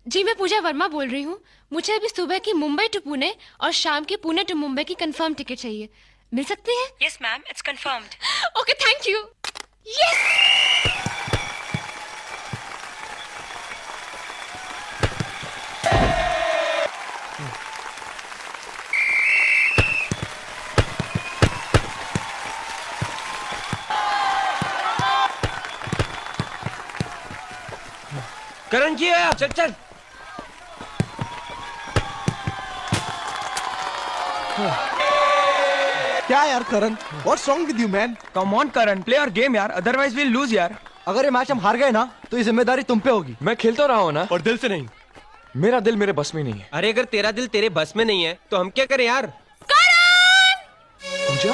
S4: जी मैं पूजा वर्मा बोल रही हूँ। मुझे अभी सुबह की मुंबई टू पुणे और शाम की पुणे टू मुंबई की कंफर्म टिकट चाहिए, मिल सकती है?
S5: Yes ma'am, it's confirmed.
S4: Okay thank you. Yes.
S2: Karan ji आया, चल चल।
S1: क्या यार करण, what's wrong with you man?
S3: Come on Karan, play और गेम यार, अदरवाइज विल लूज यार।
S1: अगर ये मैच हम हार गए ना तो ये जिम्मेदारी तुम पे होगी।
S11: मैं खेल तो रहा हूँ ना,
S15: और दिल से नहीं।
S11: मेरा दिल मेरे बस में नहीं है।
S2: अरे अगर तेरा दिल तेरे बस में नहीं है तो हम क्या करें यार?
S11: Pooja?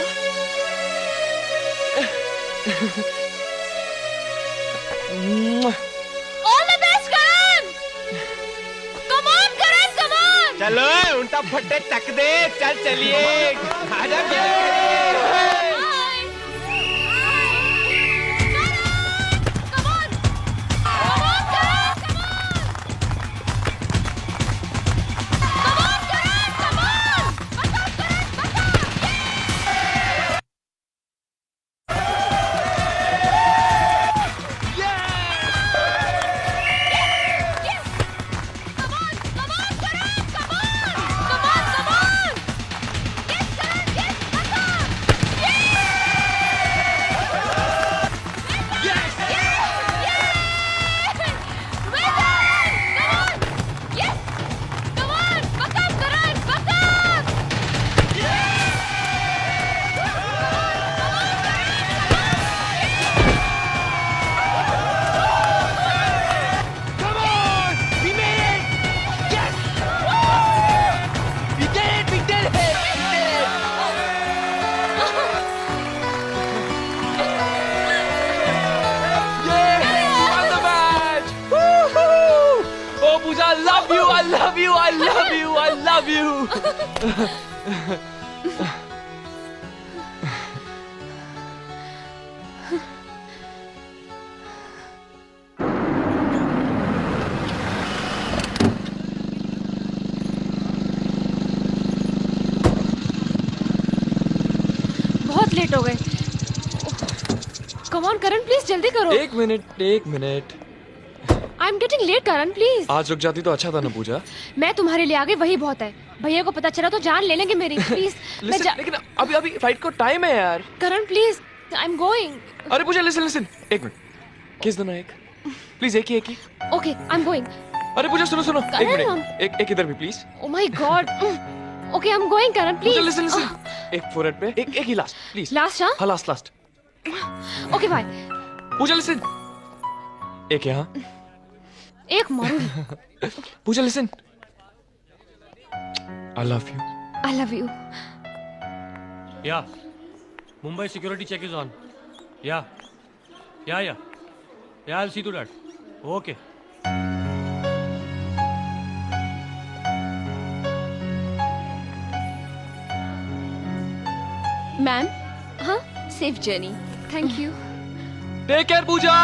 S4: All the best Karan. Come on Karan, come on.
S2: चलो उल्टा फट्टे तक दे, चल चलिए। आजा क्या
S11: लव यू।
S4: बहुत लेट हो गए। कम ऑन करण, प्लीज जल्दी करो।
S11: एक minute.
S4: I am getting late Karan, please.
S11: आज रुक जाती तो अच्छा था ना पूजा।
S4: मैं तुम्हारे लिए आ गई, वही बहुत है। भैया को पता चला तो जान ले लेंगे मेरी। प्लीज
S11: लेकिन अभी फ्लाइट को टाइम है यार।
S4: करण प्लीज, आई एम गोइंग।
S11: अरे पूजा लिसन, एक मिनट, किस देना एक, प्लीज एक ही।
S4: Okay, I am going.
S11: अरे पूजा सुनो, एक मिनट, एक इधर भी please.
S4: Oh my god. Okay, I am going Karan, please.
S11: Listen, एक फोरहेड पे, एक ही लास्ट प्लीज।
S4: लास्ट?
S11: हाँ last.
S4: Okay bye.
S11: Pooja listen, एक यहाँ,
S4: एक मारूंगी।
S11: Pooja listen, I love you.
S4: I love you.
S16: Yeah Mumbai security check is on. Yeah I'll see to that. Okay.
S4: Ma'am, हाँ, safe journey. Thank you.
S11: Take care Pooja.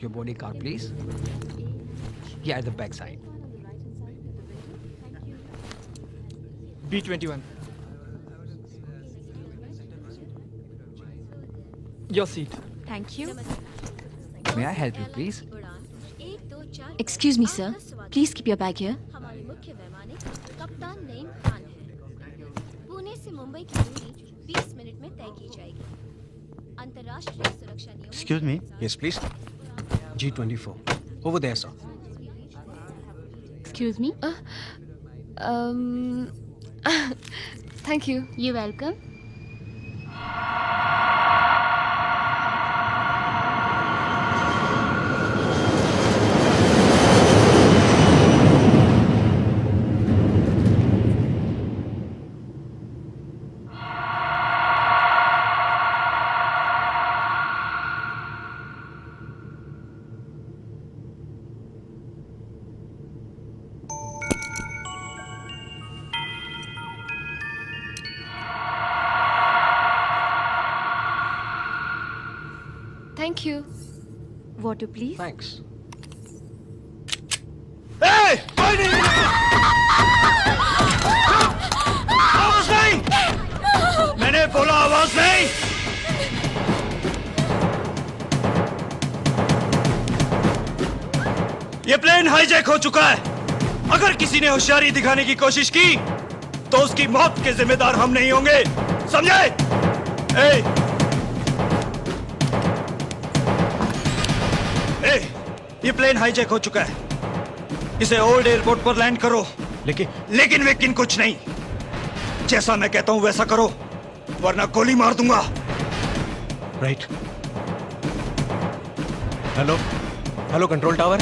S1: Your body card, please. Yeah, at the back side. B21. Your seat.
S5: Thank you.
S1: May I help you, please?
S10: Excuse me, sir. Please keep your bag here.
S12: हमारे मुख्य वैमानिक कप्तान नईम खान है। पुणे से मुंबई की दूरी 20 minute में तय की जाएगी। अंतर्राष्ट्रीय सुरक्षा नियमों
S8: Excuse me.
S17: Yes, please. G24. Over there, sir.
S10: Excuse me.
S4: Thank you.
S10: You're welcome.
S4: Thank you.
S10: Water, please.
S1: Thanks.
S14: Hey! आवाज नहीं! मैंने बोला आवाज नहीं! ये प्लेन हाईजैक हो चुका है। अगर किसी ने होशियारी दिखाने की कोशिश की तो उसकी मौत के जिम्मेदार हम नहीं होंगे, समझे? ये प्लेन हाईजैक हो चुका है। इसे ओल्ड एयरपोर्ट पर लैंड करो। लेकिन कुछ नहीं। जैसा मैं कहता हूं वैसा करो, वरना गोली मार दूंगा।
S17: राइट। Hello control tower.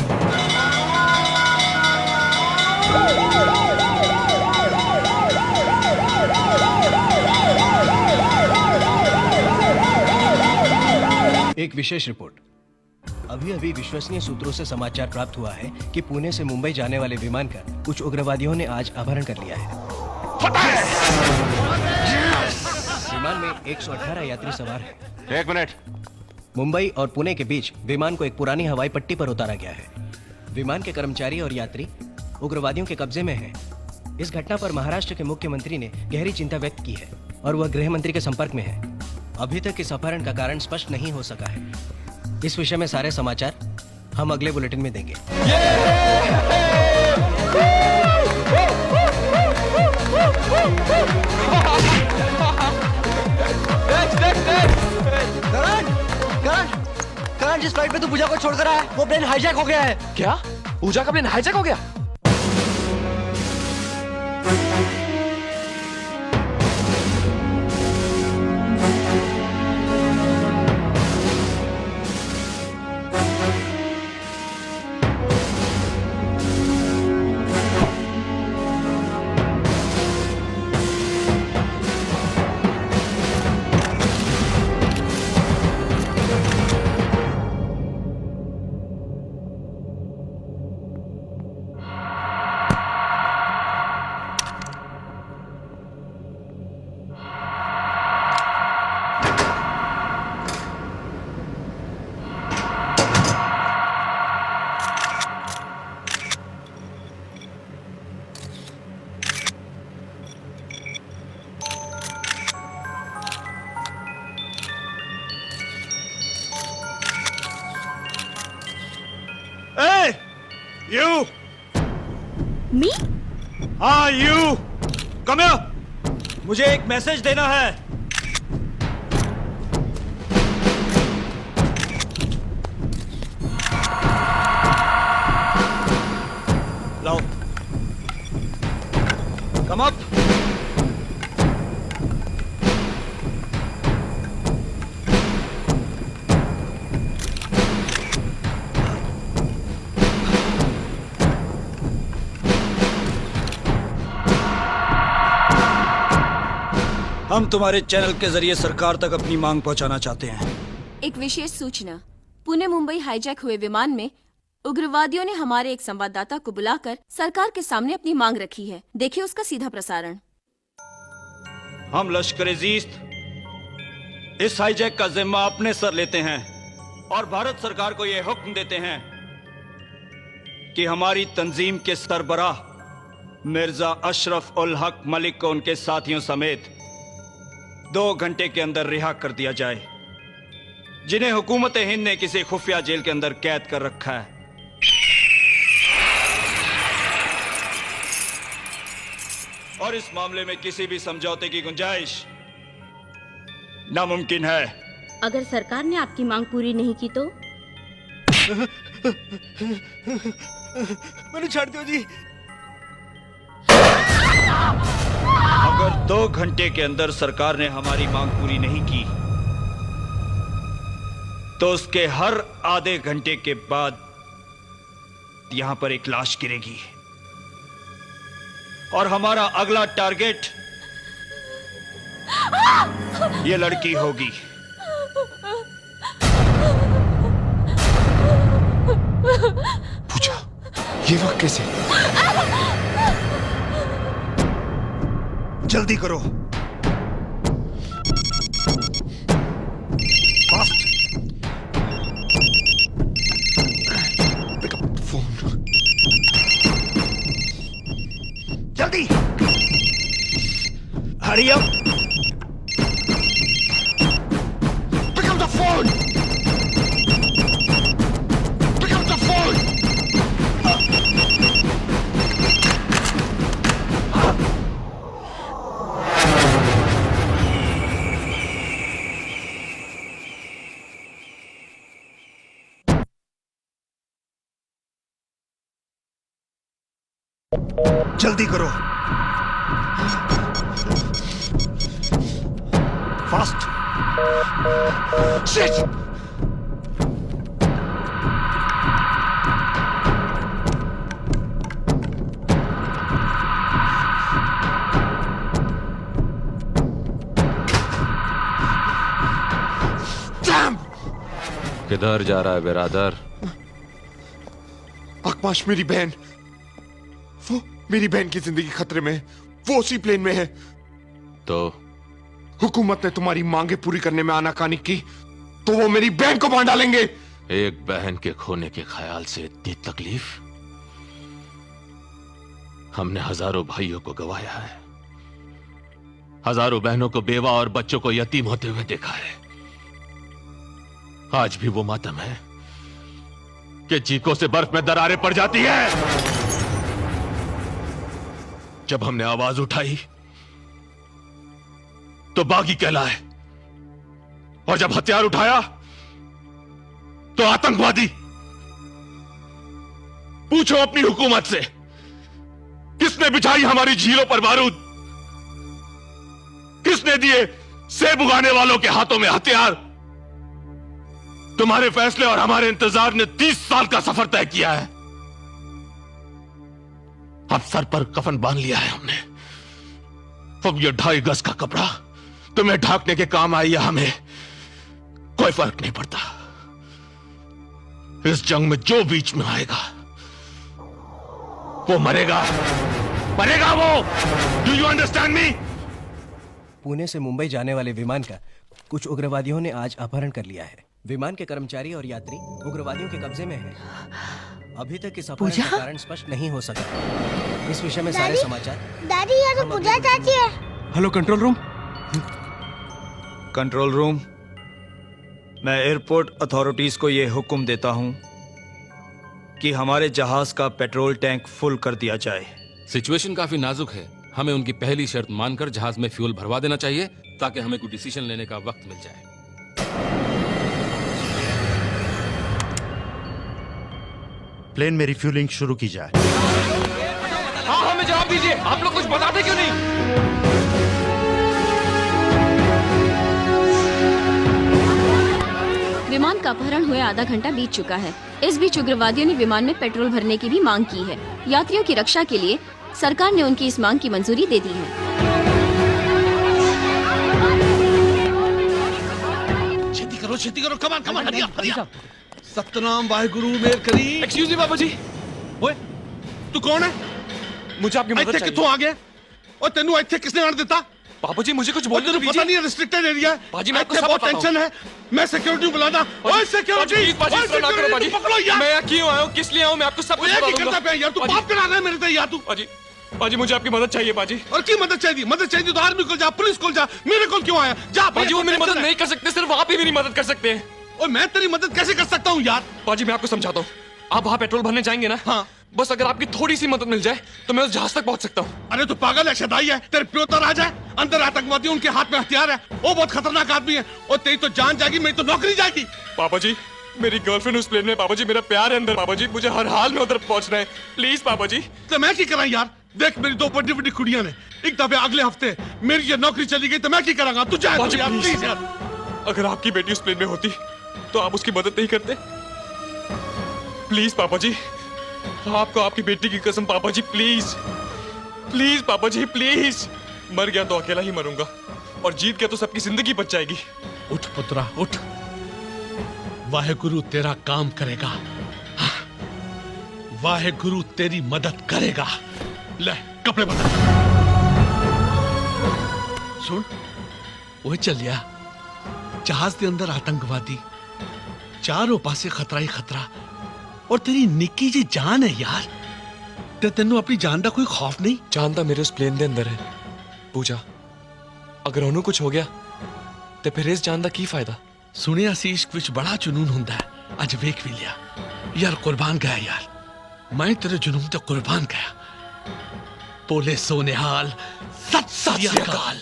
S17: एक विशेष रिपोर्ट। अभी विश्वसनीय सूत्रों से समाचार प्राप्त हुआ है कि पुणे से मुंबई जाने वाले विमान का कुछ उग्रवादियों ने आज अपहरण कर लिया है। विमान में 118 यात्री सवार हैं।
S9: एक मिनट।
S17: मुंबई और पुणे के बीच विमान को एक पुरानी हवाई पट्टी पर उतारा गया है। विमान के कर्मचारी और यात्री उग्रवादियों के कब्जे में हैं। इस घटना पर महाराष्ट्र के मुख्यमंत्री ने गहरी चिंता व्यक्त की है और वह गृह मंत्री के संपर्क में है। अभी तक इस अपहरण का कारण स्पष्ट नहीं हो सका है। इस विषय में सारे समाचार हम अगले बुलेटिन में देंगे।
S1: Next.
S11: जिस फ्लाइट में तू पूजा को छोड़कर आया वो प्लेन हाईजैक हो गया है।
S6: क्या? पूजा का प्लेन हाईजैक हो गया?
S14: You!
S10: Me?
S14: हाँ you! Come here! मुझे एक मैसेज देना है। लाओ। Come up!
S18: हम तुम्हारे चैनल के जरिए सरकार तक अपनी मांग पहुंचाना चाहते हैं।
S5: एक विशेष सूचना, पुणे मुंबई हाईजैक हुए विमान में उग्रवादियों ने हमारे एक संवाददाता को बुलाकर सरकार के सामने अपनी मांग रखी है। देखिए उसका सीधा प्रसारण।
S14: हम लश्कर-ए-ज़ीस्त इस हाईजैक का जिम्मा अपने सर लेते हैं और भारत सरकार को यह हुक्म देते हैं कि हमारी तंजीम के सरबराह मिर्जा अशरफ उल हक मलिक को उनके साथियों समेत 2 घंटे के अंदर रिहा कर दिया जाए, जिन्हें हुकूमत हिंद ने किसी खुफिया जेल के अंदर कैद कर रखा है। और इस मामले में किसी भी समझौते की गुंजाइश नामुमकिन है।
S10: अगर सरकार ने आपकी मांग पूरी नहीं की तो?
S18: मैंने छाड़ दिया जी।
S14: अगर 2 घंटे के अंदर सरकार ने हमारी मांग पूरी नहीं की तो उसके हर आधे घंटे के बाद यहां पर एक लाश गिरेगी और हमारा अगला टारगेट ये लड़की होगी।
S6: पूजा, ये वक्त कैसे?
S18: जल्दी करो। फास्ट।
S6: Pick up phone.
S18: जल्दी। Hurry up.
S6: Pick up the phone. Pick up the phone.
S18: जल्दी करो। फास्ट।
S6: शिट!
S9: किधर जा रहा है बिरादर?
S6: आकाश, मेरी बहन, वो मेरी बहन की जिंदगी खतरे में, वो उसी प्लेन में है।
S9: तो
S6: हुकूमत ने तुम्हारी मांगे पूरी करने में आनाकानी की तो वो मेरी बहन को मार डालेंगे।
S9: एक बहन के खोने के ख्याल से इतनी तकलीफ? हमने हजारों भाइयों को गंवाया है, हजारों बहनों को बेवा और बच्चों को यतीम होते हुए देखा है। आज भी वो मातम है कि चीखों से बर्फ में दरारें पड़ जाती है। जब हमने आवाज उठाई तो बागी कहलाए, और जब हथियार उठाया तो आतंकवादी। पूछो अपनी हुकूमत से, किसने बिछाई हमारी झीलों पर बारूद? किसने दिए सेब उगाने वालों के हाथों में हथियार? तुम्हारे फैसले और हमारे इंतजार ने 30 साल का सफर तय किया है। अब सर पर कफन बांध लिया है हमने। अब ये 2.5 गज का कपड़ा तुम्हें ढांकने के काम आई या हमें, कोई फर्क नहीं पड़ता। इस जंग में जो बीच में आएगा वो मरेगा, मरेगा वो। Do you understand me?
S17: Pune से मुंबई जाने वाले विमान का कुछ उग्रवादियों ने आज अपहरण कर लिया है। विमान के कर्मचारी और यात्री उग्रवादियों के कब्जे में हैं। अभी तक इस अपहरण का कारण स्पष्ट नहीं हो सका। इस विषय में सारे समाचार।
S12: दादी ये तो पूजा चाची है।
S18: Hello control room. Control room, मैं एयरपोर्ट अथॉरिटीज को यह हुक्म देता हूं कि हमारे जहाज का पेट्रोल टैंक फुल कर दिया जाए।
S19: सिचुएशन काफी नाजुक है, हमें उनकी पहली शर्त मानकर जहाज में फ्यूल भरवा देना चाहिए ताकि हमें कोई डिसीजन लेने का वक्त मिल जाए।
S8: प्लेन में रिफ्यूलिंग शुरू की जाए।
S6: हाँ, हमें जवाब दीजिए, आप लोग कुछ बताते क्यों नहीं?
S5: विमान का अपहरण हुए आधा घंटा बीत चुका है। इस बीच उग्रवादियों ने विमान में पेट्रोल भरने की भी मांग की है। यात्रियों की रक्षा के लिए सरकार ने उनकी इस मांग की मंजूरी दे दी है।
S20: छेती करो, कमान कमान, हरिया हरिया। सतनाम वाहेगुरु मेर करी।
S6: एक्सक्यूज मी बाबा जी।
S20: ओए, तू कौन है?
S6: मुझे आपकी मदद चाहिए।
S20: कित्थों आ गया? और तेनू इत्थे किसने आने देता?
S6: बाबू जी मुझे कुछ बोलने
S20: दीजिए। पता नहीं है रिस्ट्रिक्टेड एरिया है।
S6: बाजी मैं आपको सब
S20: बहुत
S6: बताता
S20: टेंशन है। मैं सिक्योरिटी बुलाना। ओए सिक्योरिटी, पकड़ो यार।
S6: मैं यहाँ क्यों आया हूँ, किस लिए आया हूँ, मैं आपको सब कुछ बता दूंगा।
S20: करता यार, तू पाप करा रहा है मेरे से यार तू।
S6: बाजी मुझे आपकी मदद चाहिए बाजी।
S20: और की मदद चाहिए? मदद चाहिए तो आर्मी को जा, पुलिस को जा, मेरे को क्यों आया? जा
S6: बाजी, वो मेरी मदद नहीं कर सकते, सिर्फ आप ही मेरी मदद कर सकते हैं।
S20: और मैं तेरी मदद कैसे कर सकता हूँ यार?
S6: बाजी मैं आपको समझाता हूँ। आप वहाँ पेट्रोल भरने जाएंगे ना? हाँ। बस अगर आपकी थोड़ी सी मदद मिल जाए तो मैं उस जहाज तक पहुँच सकता हूँ।
S20: अरे तू पागल है, शदाई है, तेरे प्यो तो राजा है, अंदर आतंकवादी, उनके हाथ में हथियार है, वो बहुत खतरनाक आदमी है, और तेरी तो जान जाएगी, मेरी तो नौकरी जाएगी।
S6: पापा जी मेरी गर्लफ्रेंड उस प्लेन में, पापा जी मेरा प्यार है अंदर, पापा जी मुझे हर हाल में उधर पहुंचना है, प्लीज पापा जी।
S20: तो मैं क्या करा यार? देख मेरी 2 बड़ी बड़ी कुड़ियां ने, एक दफे अगले हफ्ते मेरी ये नौकरी चली गई तो मैं क्या करांगा? तू जा यार, प्लीज यार।
S6: अगर आपकी बेटी उस प्लेन में होती तो आप उसकी मदद नहीं करते? प्लीज पापा जी, आपको आपकी बेटी की कसम पापा जी, प्लीज प्लीज पापा जी प्लीज। मर गया तो अकेला ही मरूंगा और जीत गया तो सबकी जिंदगी बच जाएगी।
S20: उठ पुत्रा उठ, वाहेगुरु तेरा काम करेगा, वाहेगुरु तेरी मदद करेगा। ले कपड़े बदल। सुन, वो चलिया जहाज के अंदर आतंकवादी, चारों पासे खतरा ही खतरा, और तेरी निक्की जी जान है यार, ते तेनू अपनी जान का कोई खौफ नहीं?
S6: जान तो मेरे उस प्लेन के अंदर है पूजा, अगर उन्होंने कुछ हो गया तो फिर इस जान का की फायदा?
S20: सुनिया सी इश्क विच बड़ा जुनून हुंदा है, अज वेख भी लिया यार, कुर्बान गया यार, मैं तेरे जुनून ते कुर्बान गया। बोले सोनेहाल, सत श्री अकाल।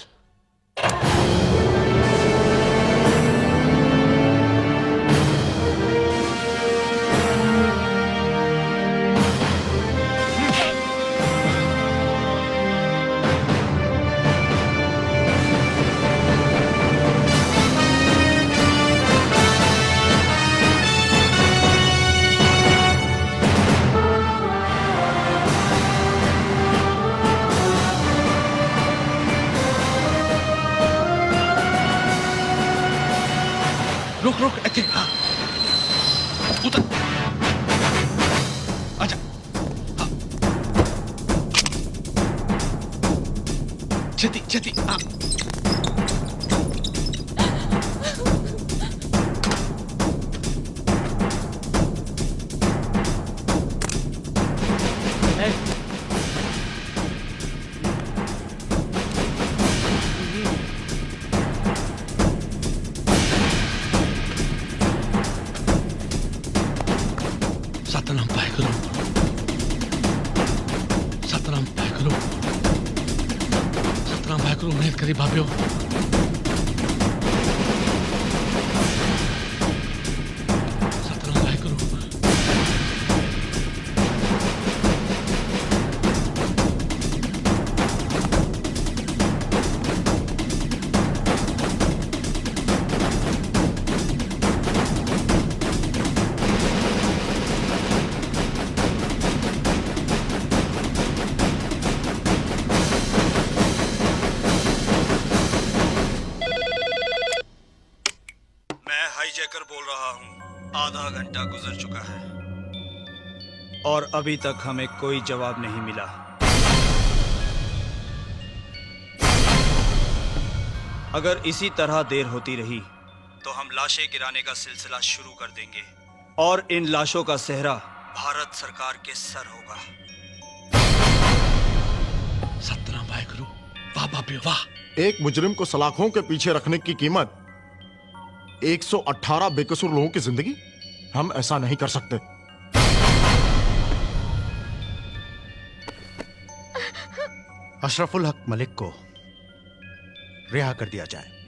S20: रुक रुक, अच्छे हाँ उतर, अच्छा हाँ, छेती छेती हाँ। सतनाम वाहेगुरु, सतनाम वाहेगुरु, सतनाम वाहेगुरु, मेहर करी भाभ्यो। सतनाम
S18: घंटा गुजर चुका है और अभी तक हमें कोई जवाब नहीं मिला। अगर इसी तरह देर होती रही तो हम लाशें गिराने का सिलसिला शुरू कर देंगे और इन लाशों का सेहरा भारत सरकार के सर होगा।
S20: सतना वाहेगुरु, वाह बाबे वाह।
S21: एक मुजरिम को सलाखों के पीछे रखने की कीमत 118 बेकसूर लोगों की जिंदगी। हम ऐसा नहीं कर सकते।
S8: अशरफुल हक मलिक को रिहा कर दिया जाए।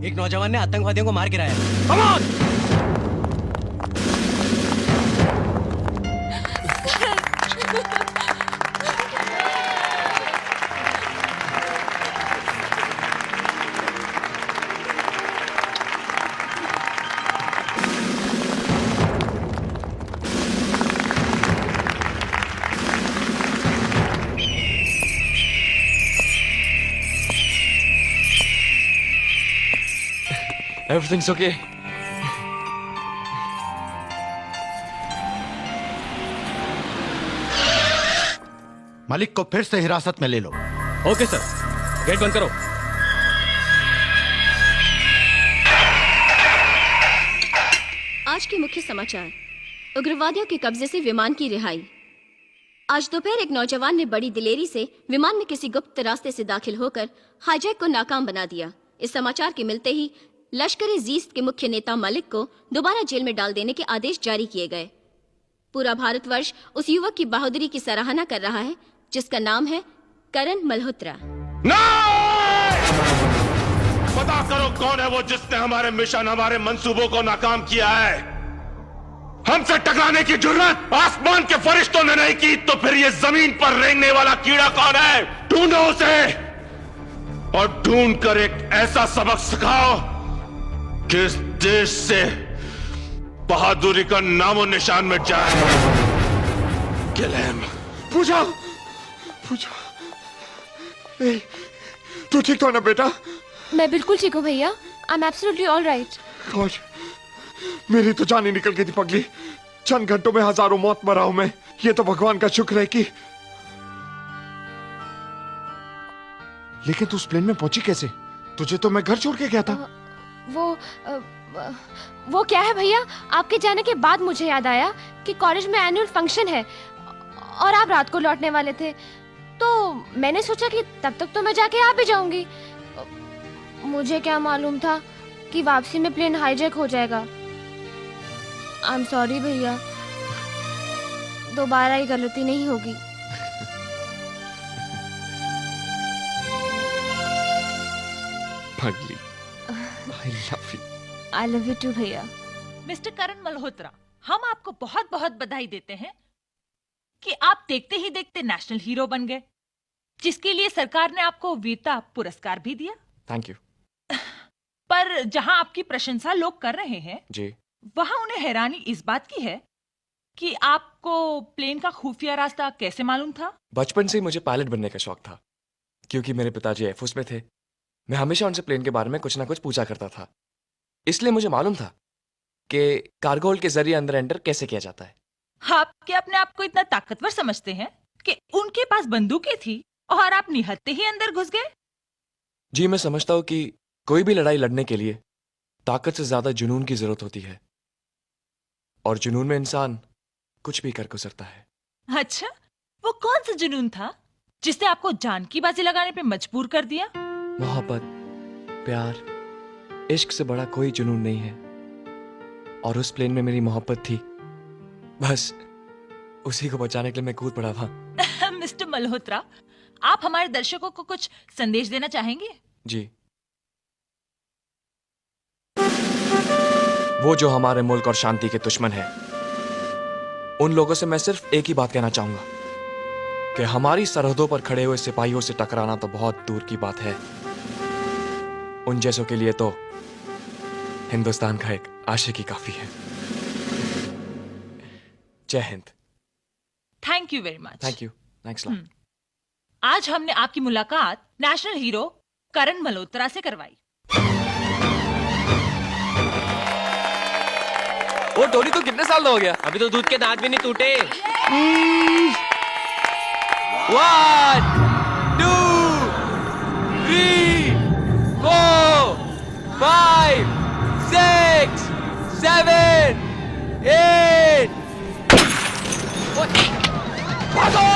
S17: एक नौजवान ने आतंकवादियों को मार गिराया।
S11: Everything's okay.
S8: मलिक को फिर से हिरासत में ले लो।
S16: ओके सर, गेट बंद करो।
S5: आज के मुख्य समाचार। उग्रवादियों के कब्जे से विमान की रिहाई। आज दोपहर एक नौजवान ने बड़ी दिलेरी से विमान में किसी गुप्त रास्ते से दाखिल होकर हाईजैक को नाकाम बना दिया। इस समाचार के मिलते ही लश्कर-ए-जीस्त के मुख्य नेता मलिक को दोबारा जेल में डाल देने के आदेश जारी किए गए। पूरा भारतवर्ष उस युवक की बहादुरी की सराहना कर रहा है जिसका नाम है करण मल्होत्रा।
S22: पता करो कौन है वो जिसने हमारे मिशन, हमारे मंसूबों को नाकाम किया है। हमसे टकराने की जुर्रत आसमान के फरिश्तों ने नहीं की तो फिर ये जमीन पर रेंगने वाला कीड़ा कौन है? ढूंढो उसे और ढूंढ कर एक ऐसा सबक सिखाओ कि इस देश से बहादुरी का नामो निशान मिट जाए। Kill him.
S21: पूजा, पूजा, ए, तू ठीक तो है ना बेटा?
S4: मैं बिल्कुल ठीक हूँ भैया। I am absolutely all right.
S21: God, मेरी तो जान ही निकल गई थी पगली। चंद घंटों में हजारों मौत मरा हूं मैं। ये तो भगवान का शुक्र है कि। लेकिन तू उस प्लेन में पहुंची कैसे? तुझे तो मैं घर छोड़ के गया था।
S4: वो क्या है भैया, आपके जाने के बाद मुझे याद आया कि कॉलेज में एनुअल फंक्शन है और आप रात को लौटने वाले थे, तो मैंने सोचा कि तब तक तो मैं जाके आ भी जाऊंगी। मुझे क्या मालूम था कि वापसी में प्लेन हाईजैक हो जाएगा। आई एम सॉरी भैया, दोबारा ये गलती नहीं होगी।
S11: पगली, I love you.
S4: I love you too भैया।
S7: मिस्टर करण मल्होत्रा, हम आपको बहुत बहुत बधाई देते हैं कि आप देखते ही देखते नेशनल हीरो बन गए, जिसके लिए सरकार ने आपको वीरता पुरस्कार भी दिया।
S11: Thank you.
S7: पर जहां आपकी प्रशंसा लोग कर रहे हैं,
S11: जी,
S7: वहां उन्हें हैरानी इस बात की है कि आपको प्लेन का खुफिया रास्ता कैसे मालूम था?
S11: बचपन से ही मुझे पायलट बनने का शौक था, क्योंकि मेरे पिताजी एयरफोर्स में थे। मैं हमेशा उनसे प्लेन के बारे में कुछ ना कुछ पूछा करता था, इसलिए मुझे मालूम था कि कार्गो होल्ड के जरिए अंदर एंटर कैसे किया जाता है।
S7: आप क्या अपने आप को इतना ताकतवर समझते हैं कि उनके पास बंदूकें थी और आप निहत्ते ही अंदर घुस गए?
S11: जी, मैं समझता हूँ कि कोई भी लड़ाई लड़ने के लिए ताकत से ज्यादा जुनून की जरूरत होती है, और जुनून में इंसान कुछ भी कर गुजरता है।
S7: अच्छा, वो कौन सा जुनून था जिसने आपको जान की बाजी लगाने पे मजबूर कर दिया?
S11: मोहब्बत, प्यार, इश्क से बड़ा कोई जुनून नहीं है, और उस प्लेन में मेरी मोहब्बत थी। बस उसी को बचाने के लिए मैं कूद पड़ा था।
S7: मिस्टर मल्होत्रा, आप हमारे दर्शकों को कुछ संदेश देना चाहेंगे?
S11: जी, वो जो हमारे मुल्क और शांति के दुश्मन है, उन लोगों से मैं सिर्फ एक ही बात कहना चाहूंगा कि हमारी सरहदों पर खड़े हुए सिपाहियों से टकराना तो बहुत दूर की बात है, उन जैसों के लिए तो हिंदुस्तान का एक आशिकी काफी है। जय Hind.
S7: Thank you very much.
S11: Thank you. Thanks lot.
S7: आज हमने आपकी मुलाकात नेशनल हीरो करण मल्होत्रा से करवाई।
S2: वो टोनी तो कितने साल का हो गया? अभी तो दूध के दांत भी नहीं टूटे। 1 2 3 4 5 6 7 8 भागो!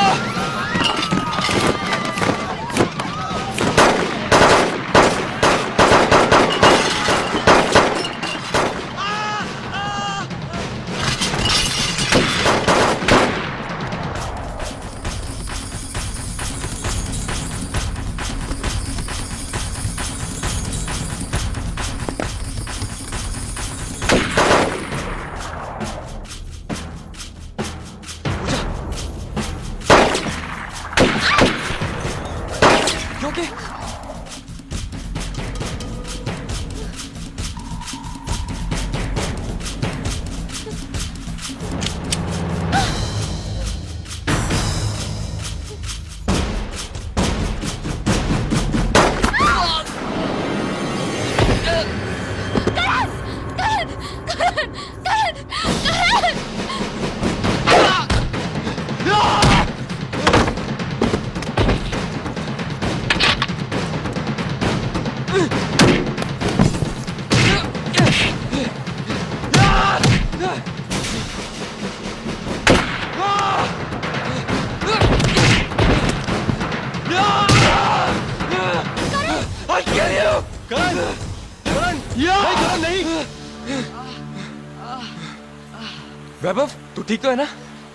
S3: वैभव,
S11: तू ठीक तो है ना?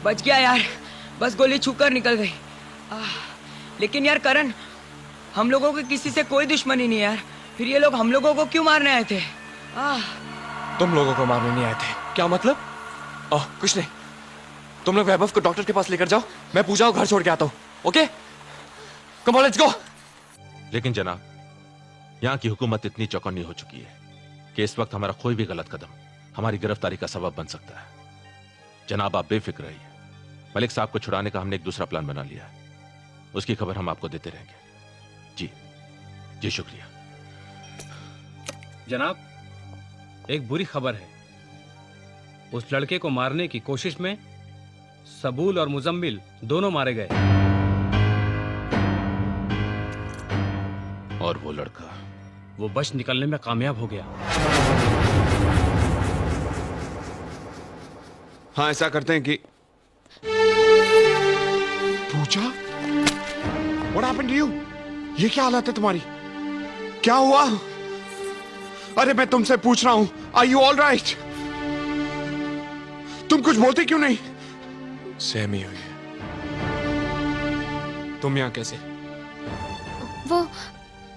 S3: बच गया यार, बस गोली छूकर निकल गई। लेकिन यार करण, हम लोगों की किसी से कोई दुश्मनी नहीं यार, फिर ये लोग हम लोगों को क्यों मारने आए थे?
S11: तुम लोगों को मारने नहीं आए थे। क्या मतलब? कुछ नहीं, तुम लोग वैभव को डॉक्टर के पास लेकर जाओ, मैं पूजा को घर छोड़ के आता हूँ। Okay, come on, let's go.
S9: लेकिन जनाब, यहाँ की हुकूमत इतनी चौकन्नी हो चुकी है कि इस वक्त हमारा कोई भी गलत कदम हमारी गिरफ्तारी का सबब बन सकता है। जनाब आप बेफिक्र रहिए, मलिक साहब को छुड़ाने का हमने एक दूसरा प्लान बना लिया है, उसकी खबर हम आपको देते रहेंगे। जी जी शुक्रिया।
S16: जनाब, एक बुरी खबर है। उस लड़के को मारने की कोशिश में सबूल और मुजम्मिल दोनों मारे गए।
S9: और वो लड़का?
S16: वो बच निकलने में कामयाब हो गया।
S21: हाँ, ऐसा करते हैं कि पूजा, What happened to you? ये क्या हालत है तुम्हारी? क्या हुआ? अरे मैं तुमसे पूछ रहा हूं, Are you all right? तुम कुछ बोलते क्यों नहीं?
S6: सहमी हुई है। तुम यहाँ कैसे?
S4: वो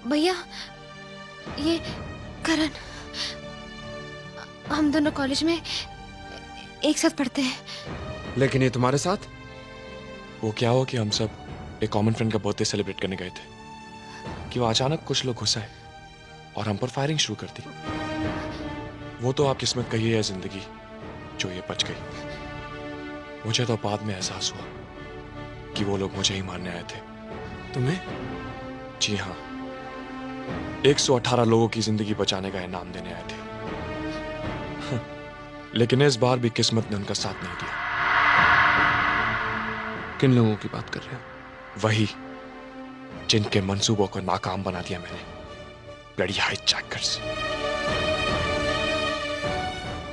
S4: भैया, ये करण, हम दोनों कॉलेज में एक साथ पढ़ते हैं।
S6: लेकिन ये तुम्हारे साथ? वो क्या हुआ कि हम सब एक कॉमन फ्रेंड का बर्थडे सेलिब्रेट करने गए थे कि वो अचानक कुछ लोग घुस आए और हम पर फायरिंग शुरू कर दी। वो तो आप किस्मत कही है जिंदगी जो ये बच गई। मुझे तो बाद में एहसास हुआ कि वो लोग मुझे ही मारने आए थे। तुम्हें? जी हाँ, 118 लोगों की जिंदगी बचाने का इनाम देने आए थे। लेकिन इस बार भी किस्मत ने उनका साथ नहीं दिया। किन लोगों की बात कर रहे हो? वही जिनके मंसूबों को नाकाम बना दिया मैंने, ब्लडी हाईजैकर्स।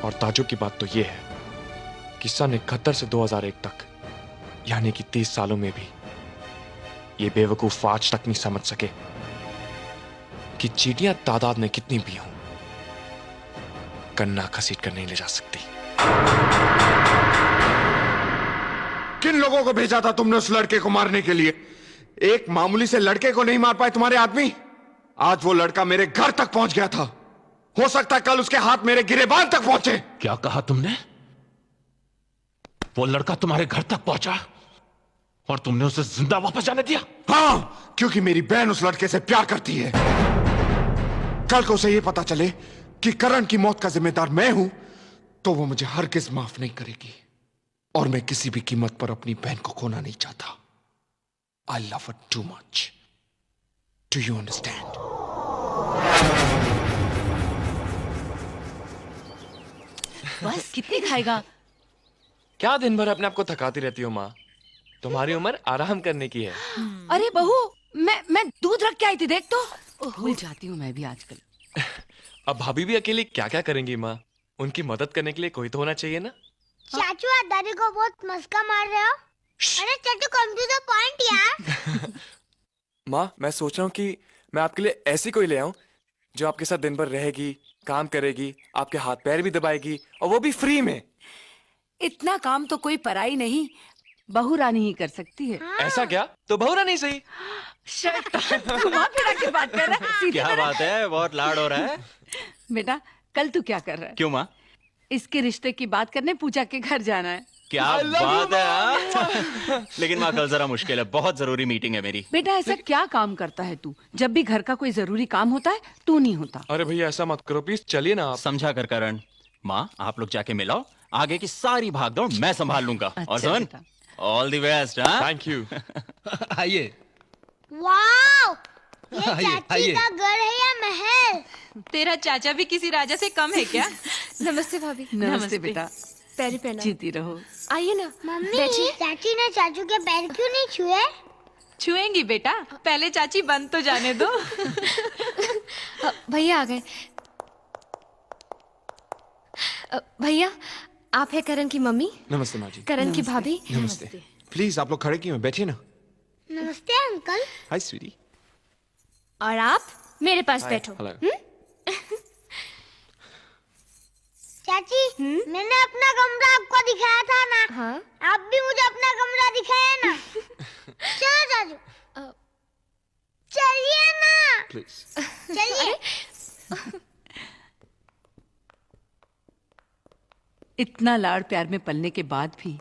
S6: और ताजुब की बात तो यह है कि सन 71 से 2001 तक, यानी कि 30 सालों में भी ये बेवकूफ आज तक नहीं समझ सके कि चींटियां तादाद में कितनी भी हों, कन्ना घसीट कर नहीं ले जा सकती।
S21: किन लोगों को भेजा था तुमने उस लड़के को मारने के लिए? एक मामूली से लड़के को नहीं मार पाए तुम्हारे आदमी? आज वो लड़का मेरे घर तक पहुंच गया था। हो सकता है कल उसके हाथ मेरे गिरेबान तक पहुंचे।
S9: क्या कहा तुमने? वो लड़का तुम्हारे घर तक पहुंचा और तुमने उसे जिंदा वापस जाने दिया?
S21: हाँ, क्योंकि मेरी बहन उस लड़के से प्यार करती है। कल को उसे ये पता चले कि करण की मौत का जिम्मेदार मैं हूं, तो वो मुझे हरगिज माफ नहीं करेगी। और मैं किसी भी कीमत पर अपनी बहन को खोना नहीं चाहता। I love her too much. Do you understand?
S7: बस कितनी खाएगा?
S6: क्या दिन भर अपने आप को थकाती रहती हो माँ? तुम्हारी उम्र आराम करने की है।
S13: अरे बहू, मैं दूध रख के आई थी, देख तो। भूल जाती हूँ मैं भी आजकल।
S6: अब भाभी भी अकेली क्या क्या करेंगी माँ? उनकी मदद करने के लिए कोई तो होना चाहिए ना?
S12: चाचू, आप दादी को बहुत मस्का मार रहे हो। अरे चाचू, कम टू द पॉइंट यार।
S6: माँ, मैं सोच रहा हूँ कि मैं आपके लिए ऐसी कोई ले आऊं जो आपके साथ दिन भर रहेगी, काम करेगी, आपके हाथ पैर भी दबाएगी, और वो भी फ्री में।
S13: इतना काम तो कोई पराई नहीं, बहू रानी ही कर सकती है।
S6: ऐसा क्या? तो बहू रानी सही।
S13: घुमा फिरा के बात कर रहा है।
S14: क्या बात है, बहुत लाड हो रहा है।
S13: बेटा, कल तू क्या कर रहा है?
S14: क्यों माँ?
S13: इसके रिश्ते की बात करने पूजा के घर जाना है।
S14: क्या बात है हाँ? लेकिन माँ, कल जरा मुश्किल है, बहुत जरूरी मीटिंग है मेरी।
S13: बेटा, ऐसा क्या काम करता है तू? जब भी घर का कोई जरूरी काम होता है तू नहीं होता।
S6: अरे भैया ऐसा मत करो प्लीज, चलिए ना आप।
S14: समझा कर करण। माँ, आप लोग जाके मिलाओ, आगे की सारी भागदौड़ मैं संभाल लूंगा। और सुन, all the best.
S6: Thank you.
S16: आइए।
S12: वाओ, ये
S16: आइए,
S12: चाची
S16: आइए।
S12: का घर है या महल?
S13: तेरा चाचा भी किसी राजा से कम है क्या?
S4: नमस्ते भाभी।
S13: नमस्ते बेटा,
S4: पैरी पहना।
S13: जीती रहो।
S4: आइए ना।
S12: मम्मी,
S4: बैठिए।
S12: चाची ने चाचू के पैर क्यों नहीं छुए?
S13: छुएंगी बेटा, पहले चाची बंद तो जाने दो।
S4: भैया आ गए। भैया, आप है करण की मम्मी?
S21: नमस्ते माँ जी।
S4: करण की भाभी?
S21: नमस्ते। प्लीज आप लोग खड़े क्यों हैं? बैठिए ना।
S12: नमस्ते अंकल।
S21: हाय स्वीटी।
S4: और आप मेरे पास बैठो।
S21: हेलो।
S12: चाची, मैंने अपना कमरा आपको दिखाया था ना?
S4: हाँ।
S12: आप भी मुझे अपना कमरा दिखाया ना? चलो चाचू, चलिए ना।
S21: प्लीज।
S12: चलिए।
S13: इतना लाड़ प्यार में पलने के बाद भी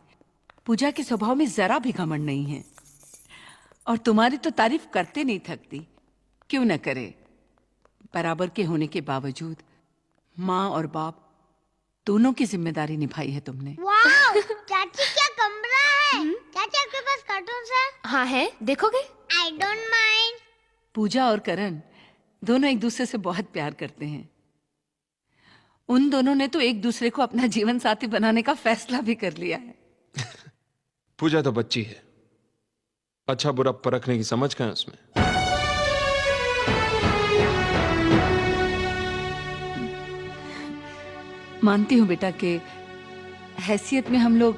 S13: पूजा के स्वभाव में जरा भी घमंड नहीं है, और तुम्हारी तो तारीफ करते नहीं थकती। क्यों न करे? बराबर के होने के बावजूद माँ और बाप दोनों की जिम्मेदारी निभाई है तुमने।
S12: वाह, चाची क्या कमरा है? चाची आपके पास कार्टून्स है?
S4: हाँ है, देखोगे?
S12: I don't mind.
S13: पूजा और करण दोनों एक दूसरे से बहुत प्यार करते हैं। उन दोनों ने तो एक दूसरे को अपना जीवन साथी बनाने का फैसला भी कर लिया है।
S6: पूजा तो बच्ची है, अच्छा बुरा परखने की समझ कहाँ है उसमें।
S13: मानती हूँ बेटा कि हैसियत में हम लोग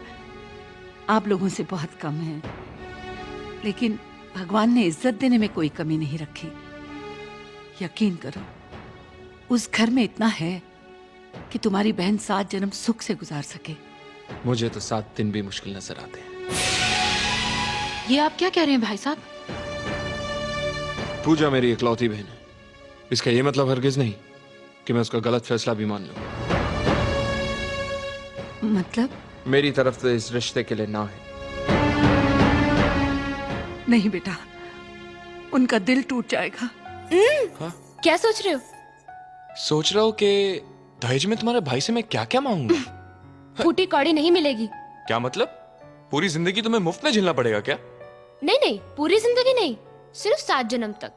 S13: आप लोगों से बहुत कम हैं, लेकिन भगवान ने इज्जत देने में कोई कमी नहीं रखी। यकीन करो, उस घर में इतना है कि तुम्हारी बहन 7 जन्म सुख से गुजार सके।
S6: मुझे तो 7 दिन भी मुश्किल नजर आते हैं।
S10: ये आप क्या कह रहे हैं भाई साहब?
S6: पूजा मेरी इकलौती बहन है, इसका ये मतलब हरगिज नहीं कि मैं उसका गलत फैसला भी मान लूं।
S13: मतलब?
S6: मेरी तरफ से इस रिश्ते के लिए ना है।
S13: नहीं बेटा, उनका दिल टूट जाएगा।
S4: क्या सोच रहे हो?
S11: सोच रहा हूँ कि दहेज में तुम्हारे भाई से मैं क्या क्या मांगूंगा।
S4: फूटी कौड़ी नहीं मिलेगी।
S11: क्या मतलब? पूरी जिंदगी तुम्हें मुफ्त में झेलना पड़ेगा क्या?
S4: नहीं नहीं, पूरी जिंदगी नहीं, सिर्फ 7 जन्म तक।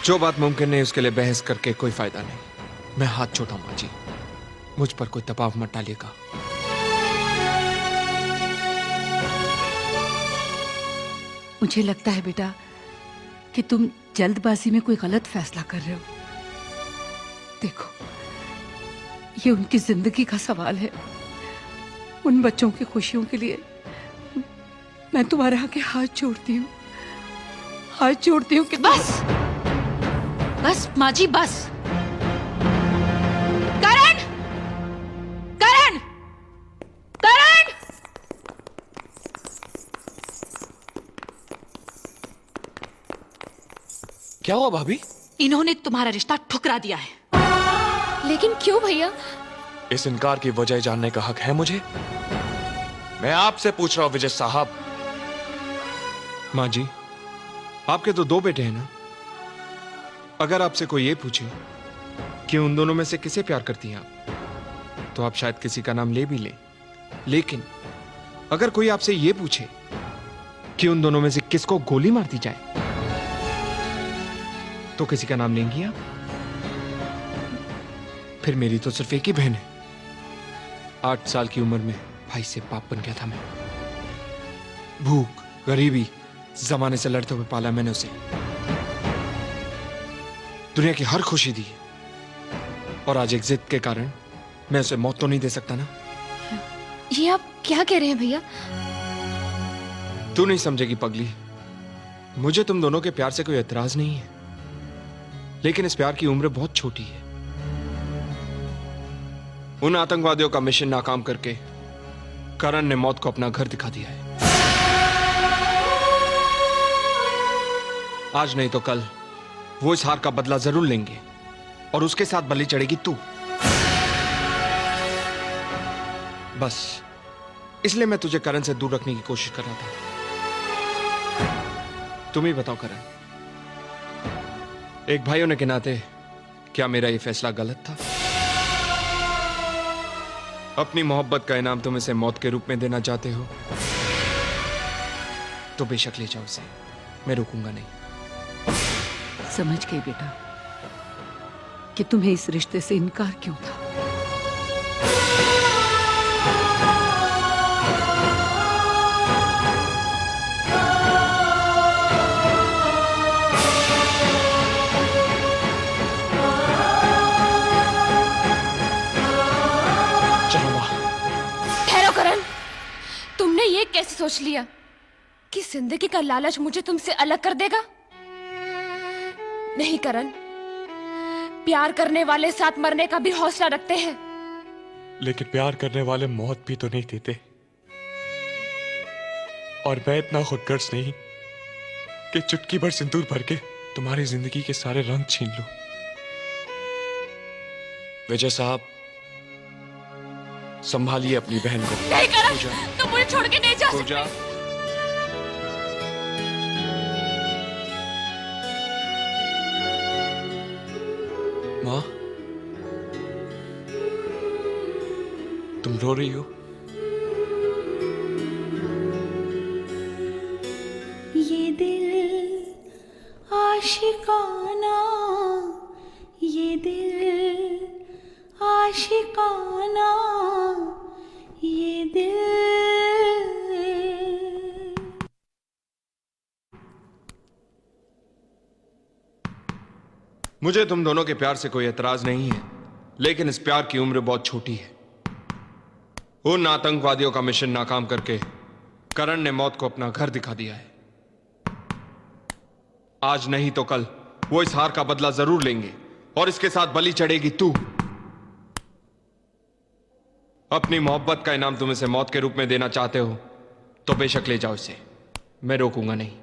S6: जो बात मुमकिन नहीं उसके लिए बहस करके कोई फायदा नहीं। मैं हाथ छोटा माँ जी, मुझ पर कोई दबाव मत डालिएगा।
S13: मुझे लगता है बेटा कि तुम जल्दबाजी में कोई गलत फैसला कर रहे हो। देखो, ये उनकी जिंदगी का सवाल है। उन बच्चों की खुशियों के लिए मैं तुम्हारे आगे हाथ जोड़ती हूँ, हाथ जोड़ती हूँ कि
S10: बस माँ जी, बस। करण! करण! करण!
S11: क्या हुआ भाभी?
S10: इन्होंने तुम्हारा रिश्ता ठुकरा दिया है।
S4: लेकिन क्यों भैया?
S11: इस इनकार की वजह जानने का हक है मुझे। मैं आपसे पूछ रहा हूं विजय साहब।
S6: माँ जी, आपके तो 2 बेटे हैं ना। अगर आपसे कोई ये पूछे कि उन दोनों में से किसे प्यार करती हैं आप, तो आप शायद किसी का नाम ले भी लें। लेकिन अगर कोई आपसे ये पूछे कि उन दोनों में से किसको गोली मार दी जाए, तो किसी का नाम लेंगी आप? फिर मेरी तो सिर्फ एक ही बहन है। 8 साल की उम्र में भाई से बाप बन गया था मैं। भूख, गरीबी, जमाने से लड़ते हुए पाला मैंने उसे। दुनिया की हर खुशी दी, और आज एक जिद के कारण मैं उसे मौत तो नहीं दे सकता ना।
S4: ये आप क्या कह रहे हैं भैया?
S6: तू नहीं समझेगी पगली। मुझे तुम दोनों के प्यार से कोई एतराज नहीं है, लेकिन इस प्यार की उम्र बहुत छोटी है। उन आतंकवादियों का मिशन नाकाम करके करण ने मौत को अपना घर दिखा दिया है। आज नहीं तो कल वो इस हार का बदला जरूर लेंगे, और उसके साथ बलि चढ़ेगी तू। बस इसलिए मैं तुझे करण से दूर रखने की कोशिश कर रहा था। तुम ही बताओ करण, एक भाई होने के नाते क्या मेरा ये फैसला गलत था? अपनी मोहब्बत का इनाम तुम इसे मौत के रूप में देना चाहते हो तो बेशक ले जाओ इसे, मैं रोकूंगा नहीं।
S13: समझ गई बेटा कि तुम्हें इस रिश्ते से इनकार क्यों था।
S4: ठहरो करण, तुमने ये कैसे सोच लिया कि जिंदगी का लालच मुझे तुमसे अलग कर देगा? नहीं करण, प्यार करने वाले साथ मरने का भी हौसला रखते हैं।
S6: लेकिन प्यार करने वाले मौत भी तो नहीं देते। और मैं इतना खुदगर्ज नहीं कि चुटकी भर सिंदूर भर के तुम्हारी जिंदगी के सारे रंग छीन लूं।
S11: विजय साहब, संभालिए अपनी बहन को।
S4: नहीं करण, तुम मुझे छोड़ के नहीं जा
S6: पूजा,
S11: माँ,
S6: रो रही हो?
S1: ये दिल आशिकाना, ये दिल आशिकाना, ये दिल।
S21: मुझे तुम दोनों के प्यार से कोई एतराज नहीं है, लेकिन इस प्यार की उम्र बहुत छोटी है। उन आतंकवादियों का मिशन नाकाम करके करण ने मौत को अपना घर दिखा दिया है। आज नहीं तो कल वो इस हार का बदला जरूर लेंगे और इसके साथ बलि चढ़ेगी तू। अपनी मोहब्बत का इनाम तुम इसे मौत के रूप में देना चाहते हो तो बेशक ले जाओ इसे, मैं रोकूंगा नहीं।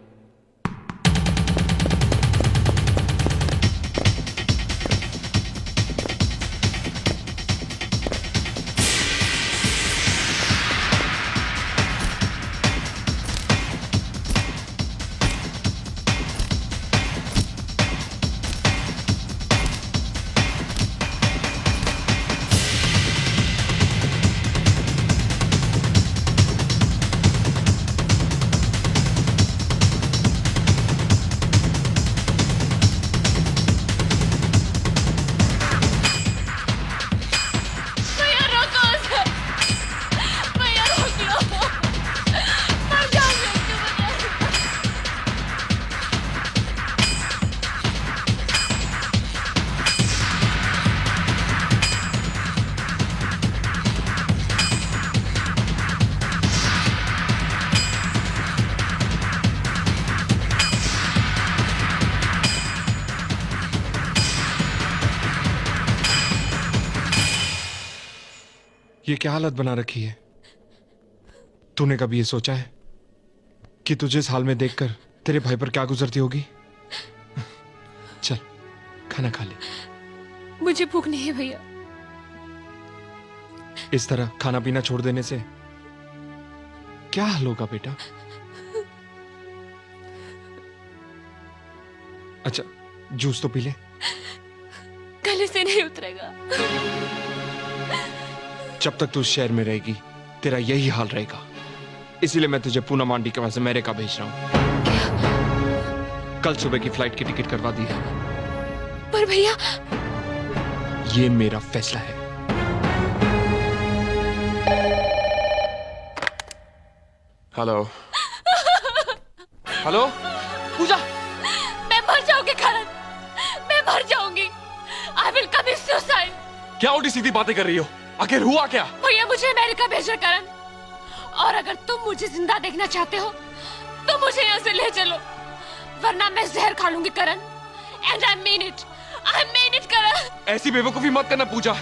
S21: ये क्या हालत बना रखी है? तूने कभी ये सोचा है कि तुझे इस हाल में देखकर तेरे भाई पर क्या गुजरती होगी? चल खाना खा ले।
S4: मुझे भूख नहीं है भैया।
S21: इस तरह खाना पीना छोड़ देने से क्या हाल होगा बेटा? अच्छा जूस तो पी ले।
S4: गले से नहीं उतरेगा।
S21: जब तक तू इस शहर में रहेगी तेरा यही हाल रहेगा, इसीलिए मैं तुझे पूना मांडी के वहां से अमेरिका भेज रहा हूं। कल सुबह की फ्लाइट की टिकट करवा दी है।
S4: पर भैया
S21: ये मेरा फैसला है। हेलो हेलो
S4: पूजा, मैं मर जाऊंगी करण, मैं मर जाऊंगी। I will commit suicide.
S6: क्या उल्टी सीधी बातें कर रही हो? आखिर हुआ क्या?
S4: भैया मुझे अमेरिका भेजो करण, और अगर तुम मुझे जिंदा देखना चाहते हो तो मुझे यहाँ से ले चलो, वरना मैं जहर खा लूंगी करण। एंड आई मीन इट करण।
S6: ऐसी बेवकूफी मत करना पूजा,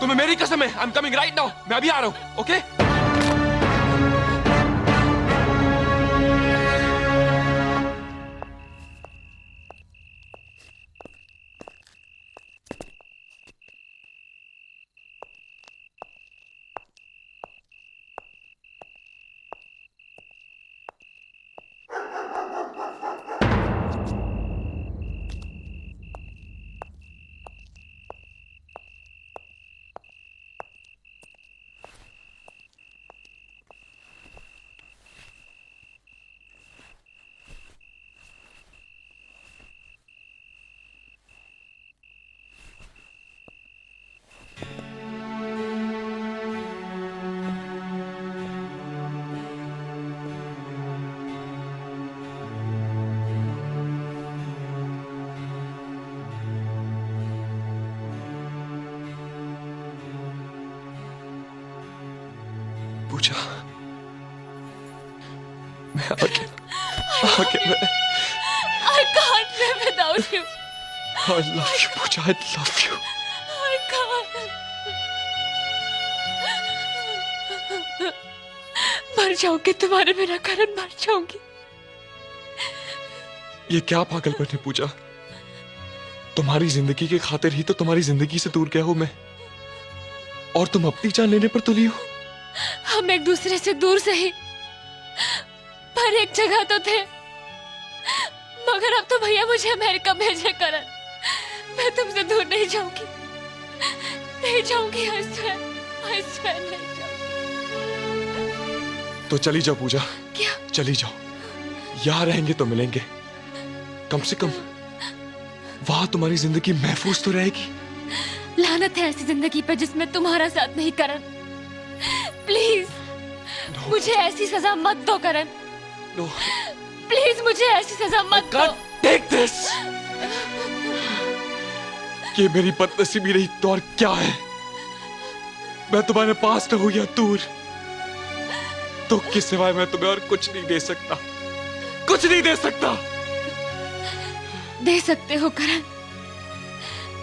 S6: तुम्हें मेरी कसम है। I am coming right now. मैं अभी आ रहा हूँ। ओके पूजा, मैं आके
S4: I can't live without you.
S6: I love you Puja, I love you.
S4: I can't. मर जाऊंगी तुम्हारे बिना करण, मर जाऊंगी।
S6: ये क्या पागलपन है पूजा? तुम्हारी जिंदगी की खातिर ही तो तुम्हारी जिंदगी से दूर गया हूं मैं, और तुम अपनी जान लेने पर तुली हो।
S4: हम एक दूसरे से दूर सही, पर एक जगह तो थे। मगर अब तो भैया मुझे अमेरिका भेजे करण, मैं तुमसे दूर नहीं जाऊंगी, नहीं जाऊंगी। I swear। I swear नहीं जाऊंगी।
S6: तो चली जाओ पूजा,
S4: क्या?
S6: चली जाओ। यहाँ रहेंगे तो मिलेंगे, कम से कम वहां तुम्हारी जिंदगी महफूज तो रहेगी।
S4: लानत है ऐसी जिंदगी पर जिसमें तुम्हारा साथ नहीं करण। प्लीज मुझे ऐसी सजा मत दो करण। प्लीज मुझे ऐसी सजा मत दो।
S6: Take this. ये मेरी बदनसीबी नहीं तो और क्या है। मैं तुम्हारे पास न हूं या दूर, तो किस सिवाय मैं तुम्हें और कुछ नहीं दे सकता, कुछ नहीं दे सकता।
S4: दे सकते हो करण,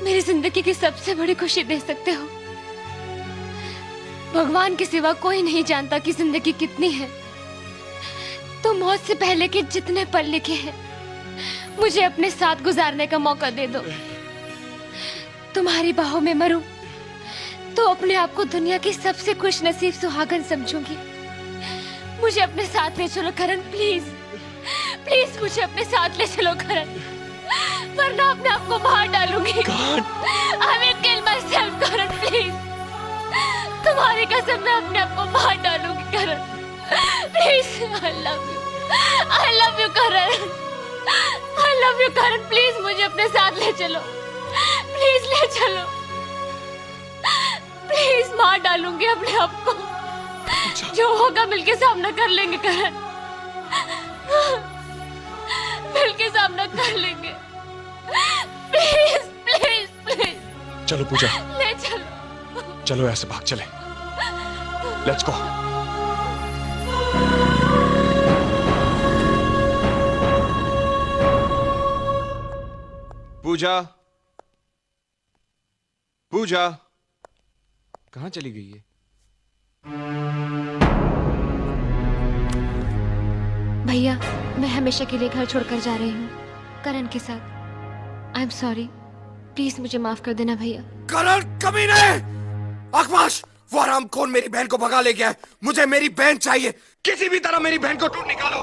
S4: मेरी जिंदगी की सबसे बड़ी खुशी दे सकते हो। भगवान के सिवा कोई नहीं जानता कि जिंदगी कितनी है। तो मौत से पहले के जितने पल लिखे हैं मुझे अपने साथ गुजारने का मौका दे दो। तुम्हारी बाहों में मरूं तो अपने आप को दुनिया की सबसे खुश नसीब सुहागन समझूंगी। मुझे अपने साथ ले चलो करण, प्लीज प्लीज मुझे अपने साथ ले चलो करण, वरना अपने आप को मार डालूंगी। I will kill myself Karan, please. तुम्हारी कसम मैं अपने आप को मार डालूंगी Karan, please. I love you Karan, I love you Karan, please मुझे अपने साथ ले चलो, प्लीज ले चलो, प्लीज। मार डालूंगी अपने आप को, जो होगा मिलके सामना कर लेंगे करण, मिलके सामना कर लेंगे। प्लीज प्लीज प्लीज
S6: चलो पूजा,
S4: ले चलो,
S6: चलो ऐसे भाग चले। Let's go.
S21: पूजा, पूजा कहाँ चली गई है?
S4: भैया मैं हमेशा के लिए घर छोड़कर जा रही हूँ करण के साथ। आई एम सॉरी, प्लीज मुझे माफ कर देना भैया।
S21: करण कमीने! अखमाश, वो हरामखोर मेरी बहन को भगा ले गया है। मुझे मेरी बहन चाहिए, किसी भी तरह मेरी बहन को ढूंढ निकालो।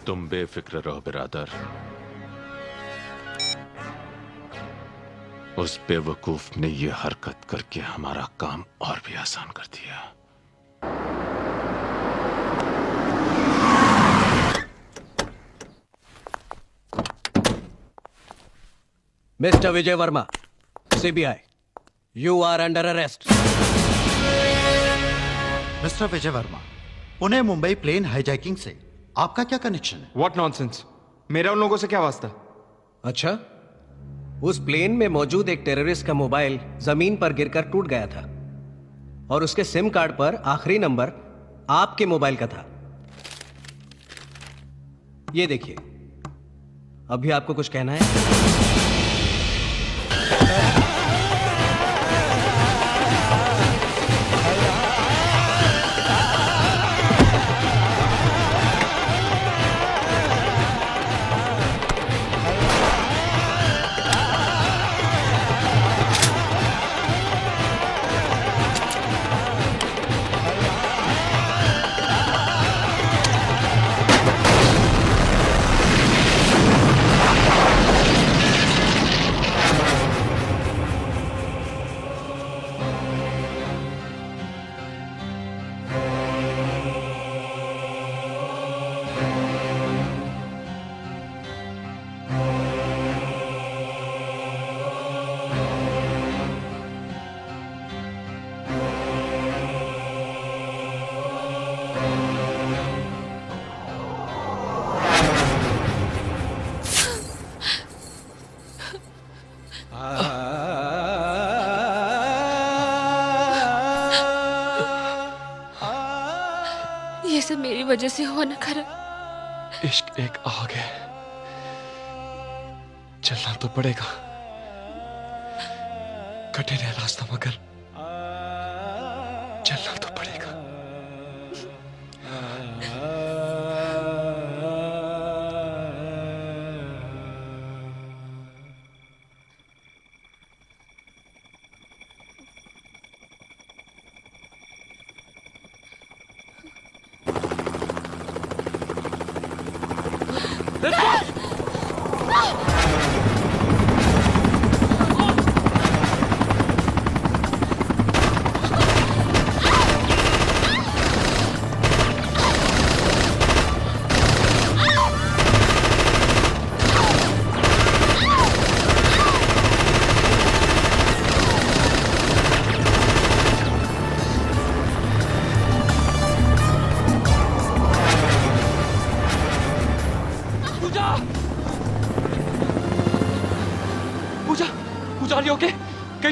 S9: तुम बेफिक्र रहो बिरादर, उस बेवकूफ ने ये हरकत करके हमारा काम और भी आसान कर दिया।
S17: Mister Vijay Verma, CBI, you are under arrest.
S8: Mister Vijay Verma, Pune Mumbai plane hijacking से आपका क्या कनेक्शन है?
S21: व्हाट नॉनसेंस, मेरा उन लोगों से क्या वास्ता?
S17: अच्छा, उस प्लेन में मौजूद एक टेररिस्ट का मोबाइल जमीन पर गिरकर टूट गया था और उसके सिम कार्ड पर आखिरी नंबर आपके मोबाइल का था। ये देखिए, अभी आपको कुछ कहना है?
S4: ये सब मेरी वजह से हुआ ना करण।
S6: इश्क एक आग है, चलना तो पड़ेगा। कठिन है रास्ता मगर चलना तो पड़ेगा।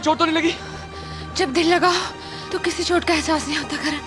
S11: कहीं चोट तो नहीं लगी?
S4: जब दिल लगा तो किसी चोट का एहसास नहीं होता करण।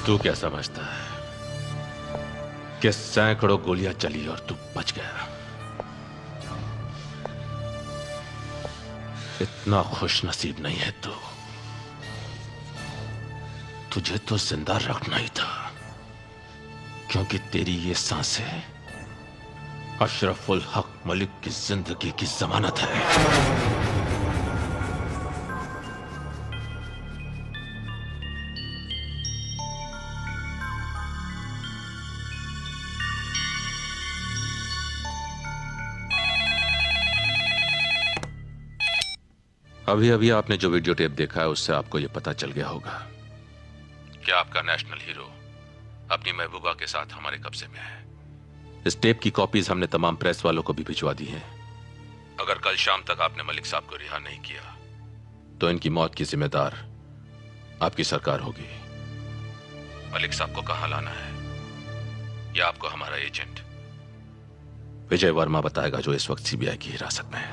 S9: तू क्या समझता है कि सैकड़ों गोलियां चली और तू बच गया? इतना खुश नसीब नहीं है तू। तुझे तो जिंदा रखना ही था, क्योंकि तेरी ये सांसें अशरफुल हक मलिक की जिंदगी की जमानत है। अभी अभी आपने जो वीडियो टेप देखा है उससे आपको यह पता चल गया होगा कि आपका नेशनल हीरो अपनी महबूबा के साथ हमारे कब्जे में है। इस टेप की कॉपीज हमने तमाम प्रेस वालों को भी भिजवा दी हैं। अगर कल शाम तक आपने मलिक साहब को रिहा नहीं किया तो इनकी मौत की जिम्मेदार आपकी सरकार होगी। मलिक साहब को कहां लाना है यह आपको हमारा एजेंट विजय वर्मा बताएगा, जो इस वक्त सीबीआई की हिरासत में है।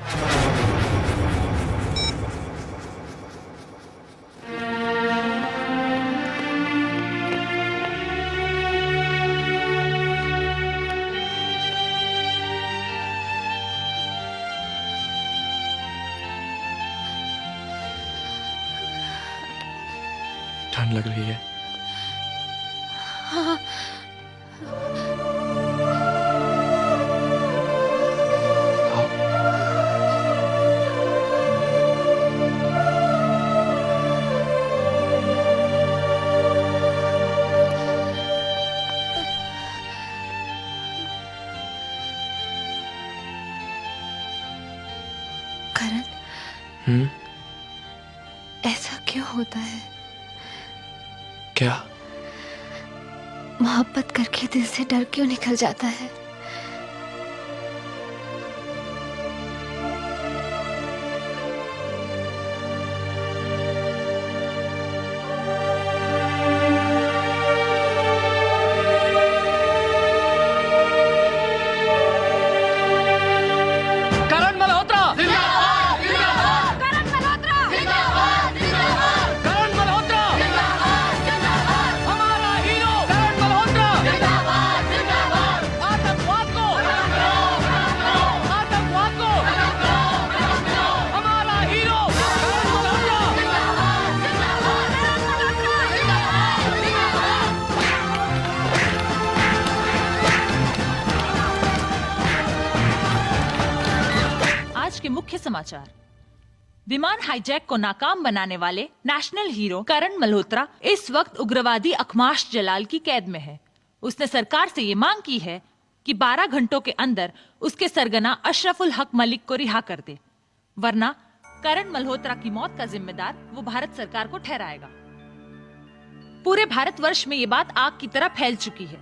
S11: ठंड लग रही है।
S4: हाँ। ऐसा क्यों होता है?
S11: क्या?
S4: मोहब्बत करके दिल से डर क्यों निकल जाता है?
S3: करण मल्होत्रा करण मल्होत्रा हमारा हीरो करण मल्होत्रा आतंकवाद को हमारा हीरो करण
S7: आज के मुख्य समाचार। विमान हाईजैक को नाकाम बनाने वाले नेशनल हीरो करण मल्होत्रा इस वक्त उग्रवादी अखमाश जलाल की कैद में है। उसने सरकार से ये मांग की है कि 12 घंटों के अंदर उसके सरगना अशरफुल हक मलिक को रिहा कर दे, वरना करण मल्होत्रा की मौत का जिम्मेदार वो भारत सरकार को ठहराएगा। पूरे भारतवर्ष में ये बात आग की तरह फैल चुकी है।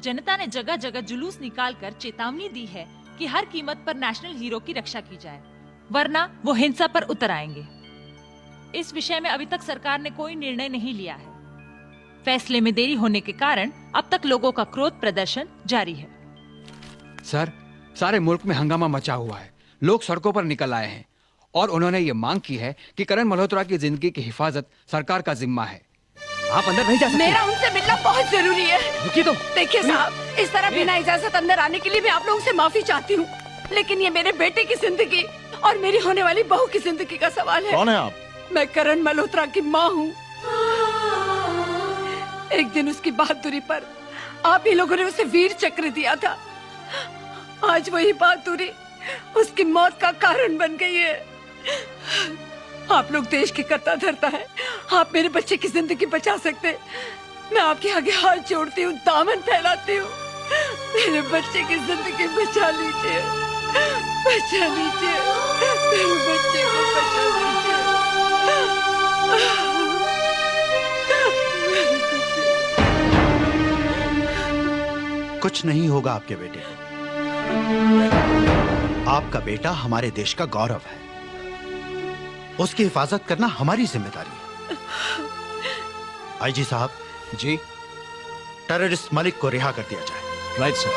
S7: जनता ने जगह जगह जुलूस निकालकर चेतावनी दी है कि हर कीमत पर नेशनल हीरो की रक्षा की जाए, वरना वो हिंसा पर उतर आएंगे। इस विषय में अभी तक सरकार ने कोई निर्णय नहीं लिया है। फैसले में देरी होने के कारण अब तक लोगों का क्रोध प्रदर्शन जारी है।
S15: सर, सारे मुल्क में हंगामा मचा हुआ है। लोग सड़कों पर निकल आए हैं और उन्होंने ये मांग की है कि करण मल्होत्रा की जिंदगी की हिफाजत सरकार का जिम्मा है। आप अंदर नहीं जा सकते।
S13: मेरा उनसे मिलना बहुत जरूरी है।
S15: रुकिए तुम।
S13: देखिए साहब, इस तरह बिना इजाजत अंदर आने के लिए मैं आप लोगों से माफी चाहती हूँ, लेकिन ये मेरे बेटे की जिंदगी और मेरी होने वाली बहू की जिंदगी का सवाल है।
S18: कौन है आप?
S13: मैं करण मल्होत्रा की माँ हूँ। एक दिन उसकी बहादुरी पर आप ही लोगों ने उसे वीर चक्र दिया था। आज वही बहादुरी उसकी मौत का कारण बन गई है। आप लोग देश की करता धरता है, आप मेरे बच्चे की जिंदगी बचा सकते। मैं आपके आगे हाथ जोड़ती हूँ, दामन फैलाती हूँ, मेरे बच्चे की जिंदगी बचा लीजिए, बचा लीजिए, मेरे बच्चे को बचा लीजिए।
S8: कुछ नहीं होगा आपके बेटे को। आपका बेटा हमारे देश का गौरव है, उसकी हिफाजत करना हमारी जिम्मेदारी है। आईजी साहब
S17: जी,
S8: टेररिस्ट मलिक को रिहा कर दिया जाए।
S17: Right sir.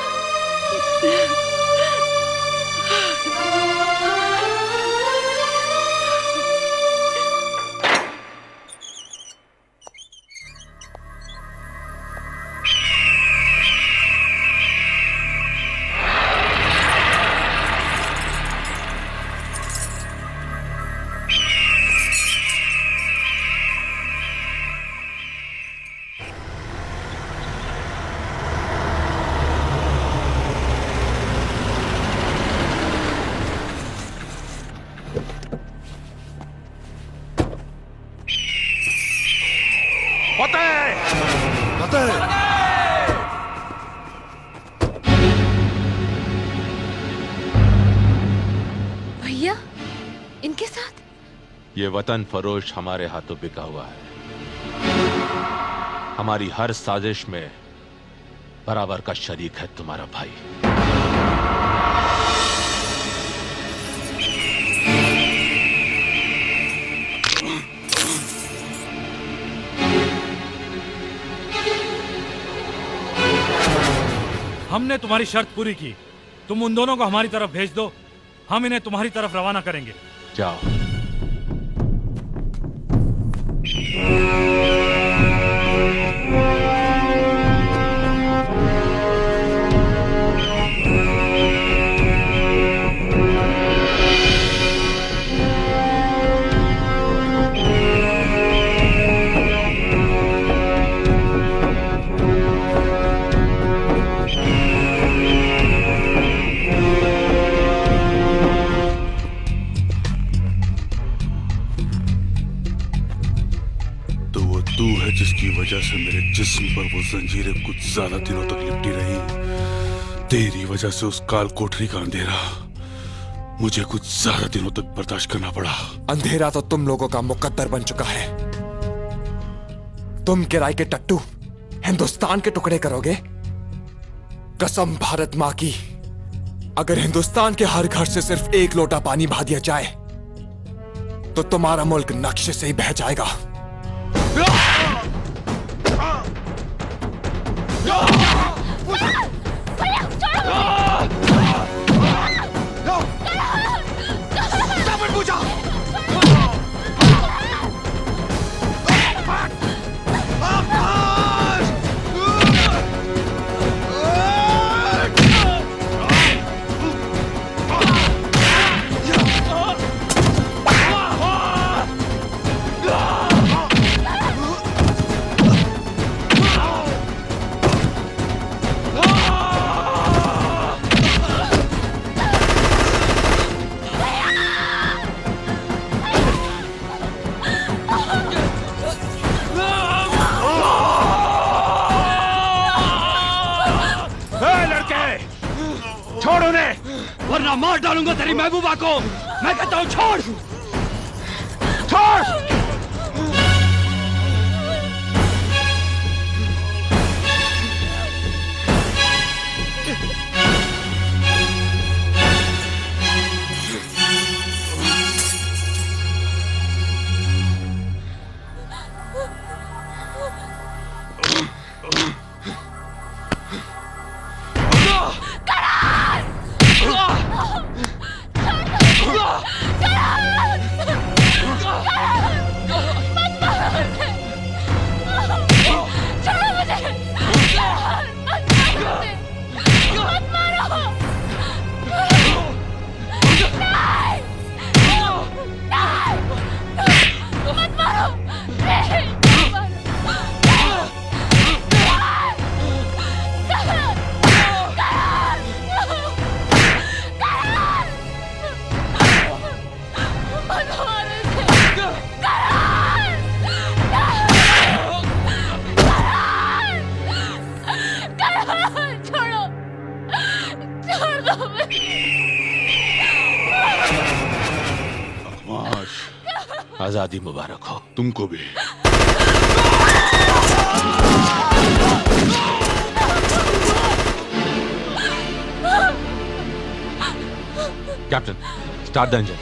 S4: भैया, इनके साथ?
S9: ये वतन फरोश हमारे हाथों बिका हुआ है। हमारी हर साजिश में बराबर का शरीक है तुम्हारा भाई।
S19: हमने तुम्हारी शर्त पूरी की, तुम उन दोनों को हमारी तरफ भेज दो, हम इन्हें तुम्हारी तरफ रवाना करेंगे।
S9: जाओ।
S22: जिसकी वजह से मेरे जिस्म पर वो जंजीरें कुछ ज्यादा दिनों तक लिपटी रही। तेरी वजह से उस काल कोठरी का अंधेरा मुझे कुछ ज्यादा दिनों तक बर्दाश्त करना पड़ा।
S21: अंधेरा तो तुम लोगों का मुकद्दर बन चुका है। तुम किराए के टट्टू हिंदुस्तान के टुकड़े करोगे? कसम भारत मां की, अगर हिंदुस्तान के हर घर से सिर्फ एक लोटा पानी बहा दिया जाए तो तुम्हारा मुल्क नक्शे से ही बह जाएगा।
S14: छोड़ उन्हें, वरना मार डालूंगा तेरी महबूबा को। मैं कहता हूँ छोड़, छोड़।
S9: आजादी मुबारक हो।
S22: तुमको भी।
S9: Captain, start the engine.